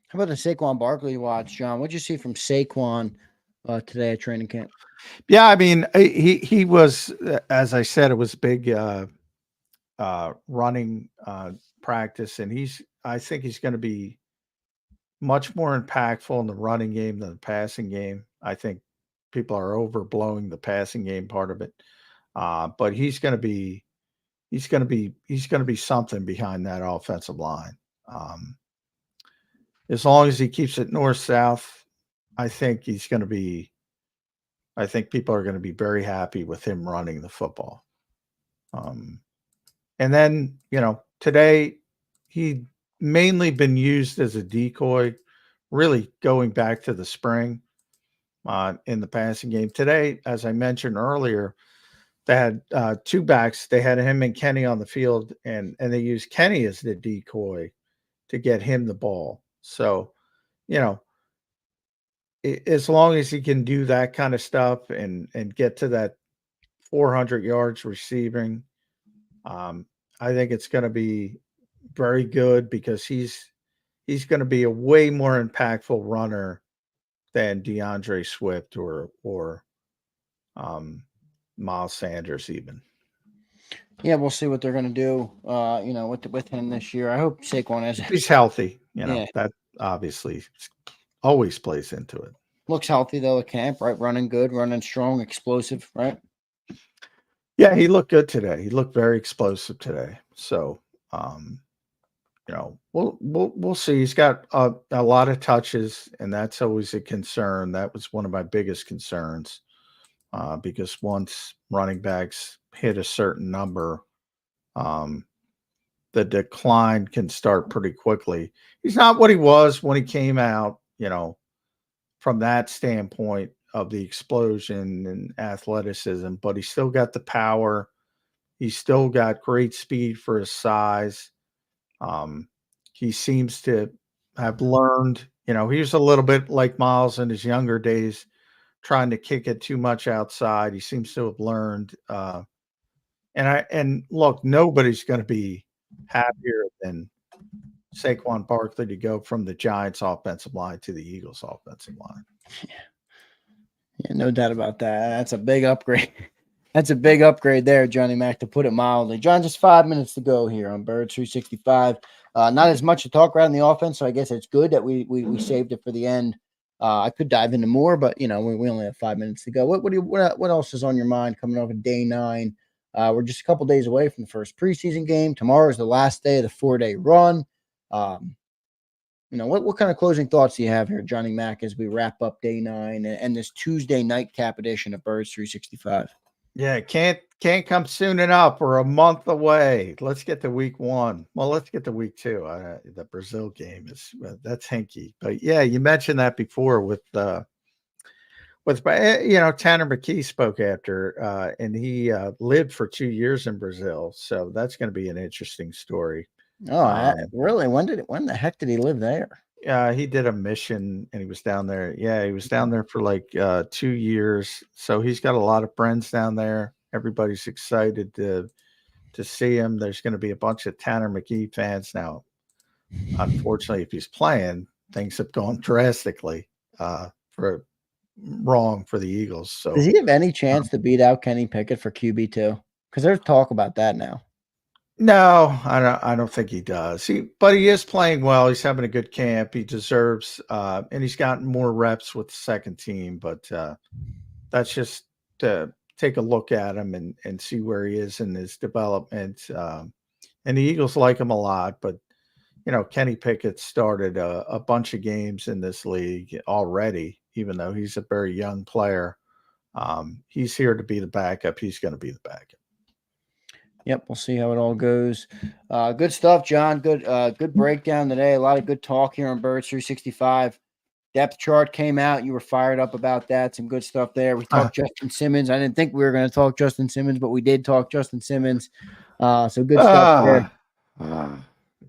How about the Saquon Barkley watch, John? What'd you see from Saquon today at training camp? Yeah, I mean, he was, as I said, it was big running practice, and I think he's going to be much more impactful in the running game than the passing game. I think people are overblowing the passing game part of it, but he's going to be something behind that offensive line. As long as he keeps it north-south, I think people are going to be very happy with him running the football. And then, today he mainly been used as a decoy, really going back to the spring in the passing game. Today, as I mentioned earlier, they had two backs. They had him and Kenny on the field, and they used Kenny as the decoy to get him the ball. So, as long as he can do that kind of stuff and get to that 400 yards receiving, I think it's going to be very good because he's going to be a way more impactful runner than DeAndre Swift or Miles Sanders even. Yeah, we'll see what they're going to do, with him this year. I hope Saquon he's healthy. Yeah. That obviously always plays into it. Looks healthy though at camp, right? Running good, running strong, explosive, right? Yeah, he looked good today. He looked very explosive today. So, we'll see. He's got a lot of touches, and that's always a concern. That was one of my biggest concerns because once running backs hit a certain number, the decline can start pretty quickly. He's not what he was when he came out, from that standpoint of the explosion and athleticism, but he's still got the power. He's still got great speed for his size. He seems to have learned, he was a little bit like Miles in his younger days, trying to kick it too much outside. He seems to have learned. And look, nobody's going to be happier than Saquon Barkley to go from the Giants offensive line to the Eagles offensive line. Yeah, no doubt about that. That's a big upgrade. That's a big upgrade there, Johnny Mac, to put it mildly. John, just 5 minutes to go here on Birds 365. Not as much to talk about in the offense, so I guess it's good that we saved it for the end. I could dive into more, but we only have 5 minutes to go. What else is on your mind coming off of day 9? We're just a couple days away from the first preseason game. Tomorrow is the last day of the 4-day run. What kind of closing thoughts do you have here, Johnny Mac, as we wrap up day 9 and this Tuesday nightcap edition of Birds 365? Yeah, can't come soon enough. We're a month away. Let's get to week 1. Well, let's get to week 2. The Brazil game that's hinky, but yeah, you mentioned that before with Tanner McKee spoke after, and he lived for 2 years in Brazil, so that's going to be an interesting story. Oh, really? When the heck did he live there? He did a mission and he was down there. Yeah, he was down there for like 2 years. So he's got a lot of friends down there. Everybody's excited to see him. There's going to be a bunch of Tanner McKee fans now. Unfortunately, if he's playing, things have gone drastically wrong for the Eagles. So does he have any chance to beat out Kenny Pickett for QB2? Because there's talk about that now. No, I don't think he does. But he is playing well. He's having a good camp. He deserves, and he's gotten more reps with the second team. But that's just to take a look at him and see where he is in his development. And the Eagles like him a lot. But Kenny Pickett started a bunch of games in this league already, even though he's a very young player. He's here to be the backup. He's going to be the backup. Yep, we'll see how it all goes. Good stuff, John. Good breakdown today. A lot of good talk here on Birds 365. Depth chart came out. You were fired up about that. Some good stuff there. We talked Justin Simmons. I didn't think we were going to talk Justin Simmons, but we did talk Justin Simmons. So good stuff there.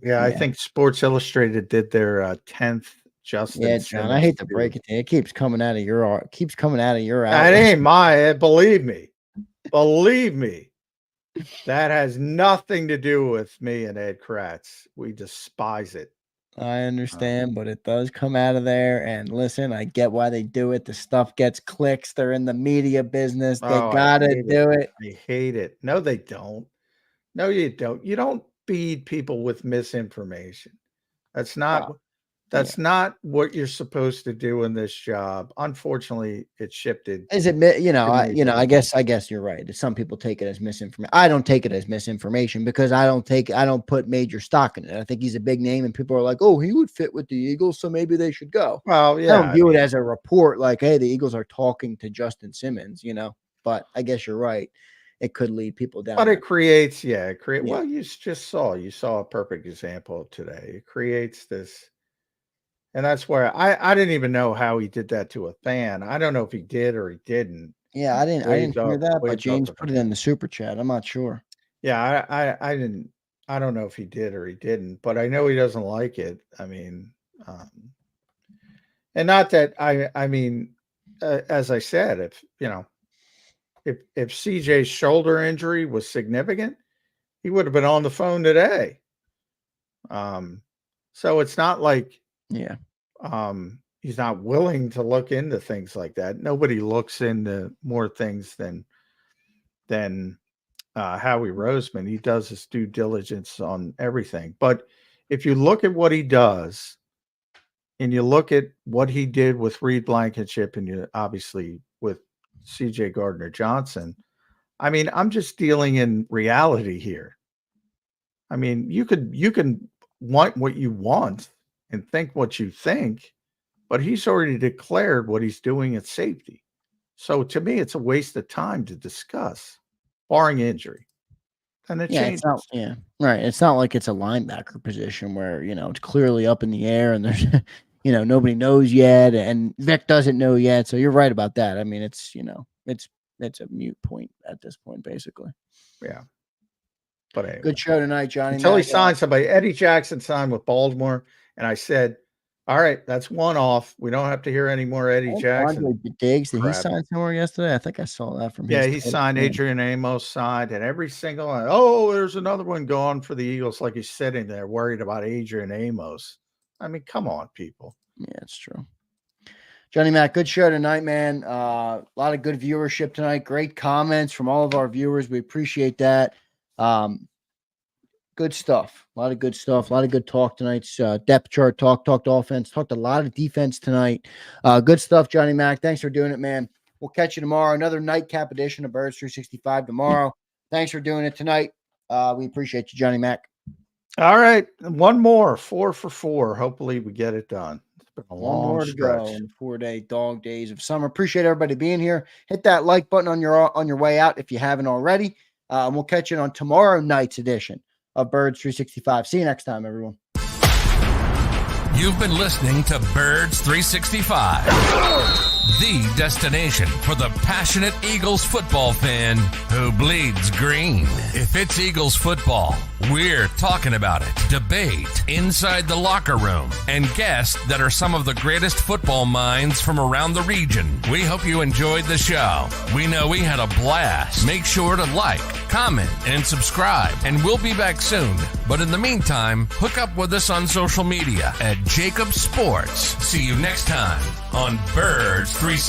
Yeah, I think Sports Illustrated did their 10th Justin. Yeah, John. I hate to break it to you. It keeps coming out of your outlet. That ain't mine. Believe me. That has nothing to do with me and Ed Kratz. We despise it. I understand, but it does come out of there. And listen, I get why they do it. The stuff gets clicks. They're in the media business. They gotta do it. I hate it. No, they don't. No, you don't. You don't feed people with misinformation. That's not not what you're supposed to do in this job. Unfortunately, it shifted. Is it, I guess you're right. Some people take it as misinformation. I don't take it as misinformation because I don't put major stock in it. I think he's a big name and people are like, oh, he would fit with the Eagles, so maybe they should go. Well, yeah. I don't view it as a report like, hey, the Eagles are talking to Justin Simmons, but I guess you're right. It could lead people down. But it creates, well, you saw a perfect example today. It creates this. And that's where I didn't even know how he did that to a fan. I don't know if he did or he didn't. Yeah, I didn't hear that, but James put it in the super chat. I'm not sure. Yeah, I don't know if he did or he didn't, but I know he doesn't like it. I mean, and not that I mean, as I said, if CJ's shoulder injury was significant, he would have been on the phone today. So it's not like, he's not willing to look into things like that. Nobody looks into more things than Howie Roseman. He does his due diligence on everything. But if you look at what he does, and you look at what he did with Reed Blankenship, and you obviously with CJ Gardner-Johnson, I mean, I'm just dealing in reality here. I mean, you can want what you want and think what you think, but he's already declared what he's doing at safety. So to me, it's a waste of time to discuss, barring injury. And it changes. Right. It's not like it's a linebacker position where, it's clearly up in the air and there's, nobody knows yet and Vic doesn't know yet. So you're right about that. I mean, it's a moot point at this point, basically. Yeah. But anyway. Good show tonight, Johnny. Until he signed somebody. Eddie Jackson signed with Baltimore. And I said, all right, that's one off. We don't have to hear any more Eddie Jackson. Andre Diggs, did he sign somewhere yesterday? I think I saw that from he signed. Adrian Amos signed, and every single one, there's another one going for the Eagles, like he's sitting there worried about Adrian Amos. I mean, come on, people. Yeah, it's true. Johnny Mac, good show tonight, man. A lot of good viewership tonight. Great comments from all of our viewers. We appreciate that. Good stuff. A lot of good stuff. A lot of good talk tonight's depth chart talked offense, talked a lot of defense tonight. Good stuff, Johnny Mac. Thanks for doing it, man. We'll catch you tomorrow. Another nightcap edition of Birds 365 tomorrow. Thanks for doing it tonight. We appreciate you, Johnny Mac. All right. One more. 4 for 4. Hopefully we get it done. It's been a long more to stretch. go in the 4-day dog days of summer. Appreciate everybody being here. Hit that like button on your way out if you haven't already. And we'll catch you on tomorrow night's edition of Birds 365. See you next time, everyone. You've been listening to Birds 365, the destination for the passionate Eagles football fan who bleeds green. If it's Eagles football, we're talking about it. Debate inside the locker room and guests that are some of the greatest football minds from around the region. We hope you enjoyed the show. We know we had a blast. Make sure to like, comment, and subscribe, and we'll be back soon. But in the meantime, hook up with us on social media at JAKIB Sports. See you next time on Birds 365.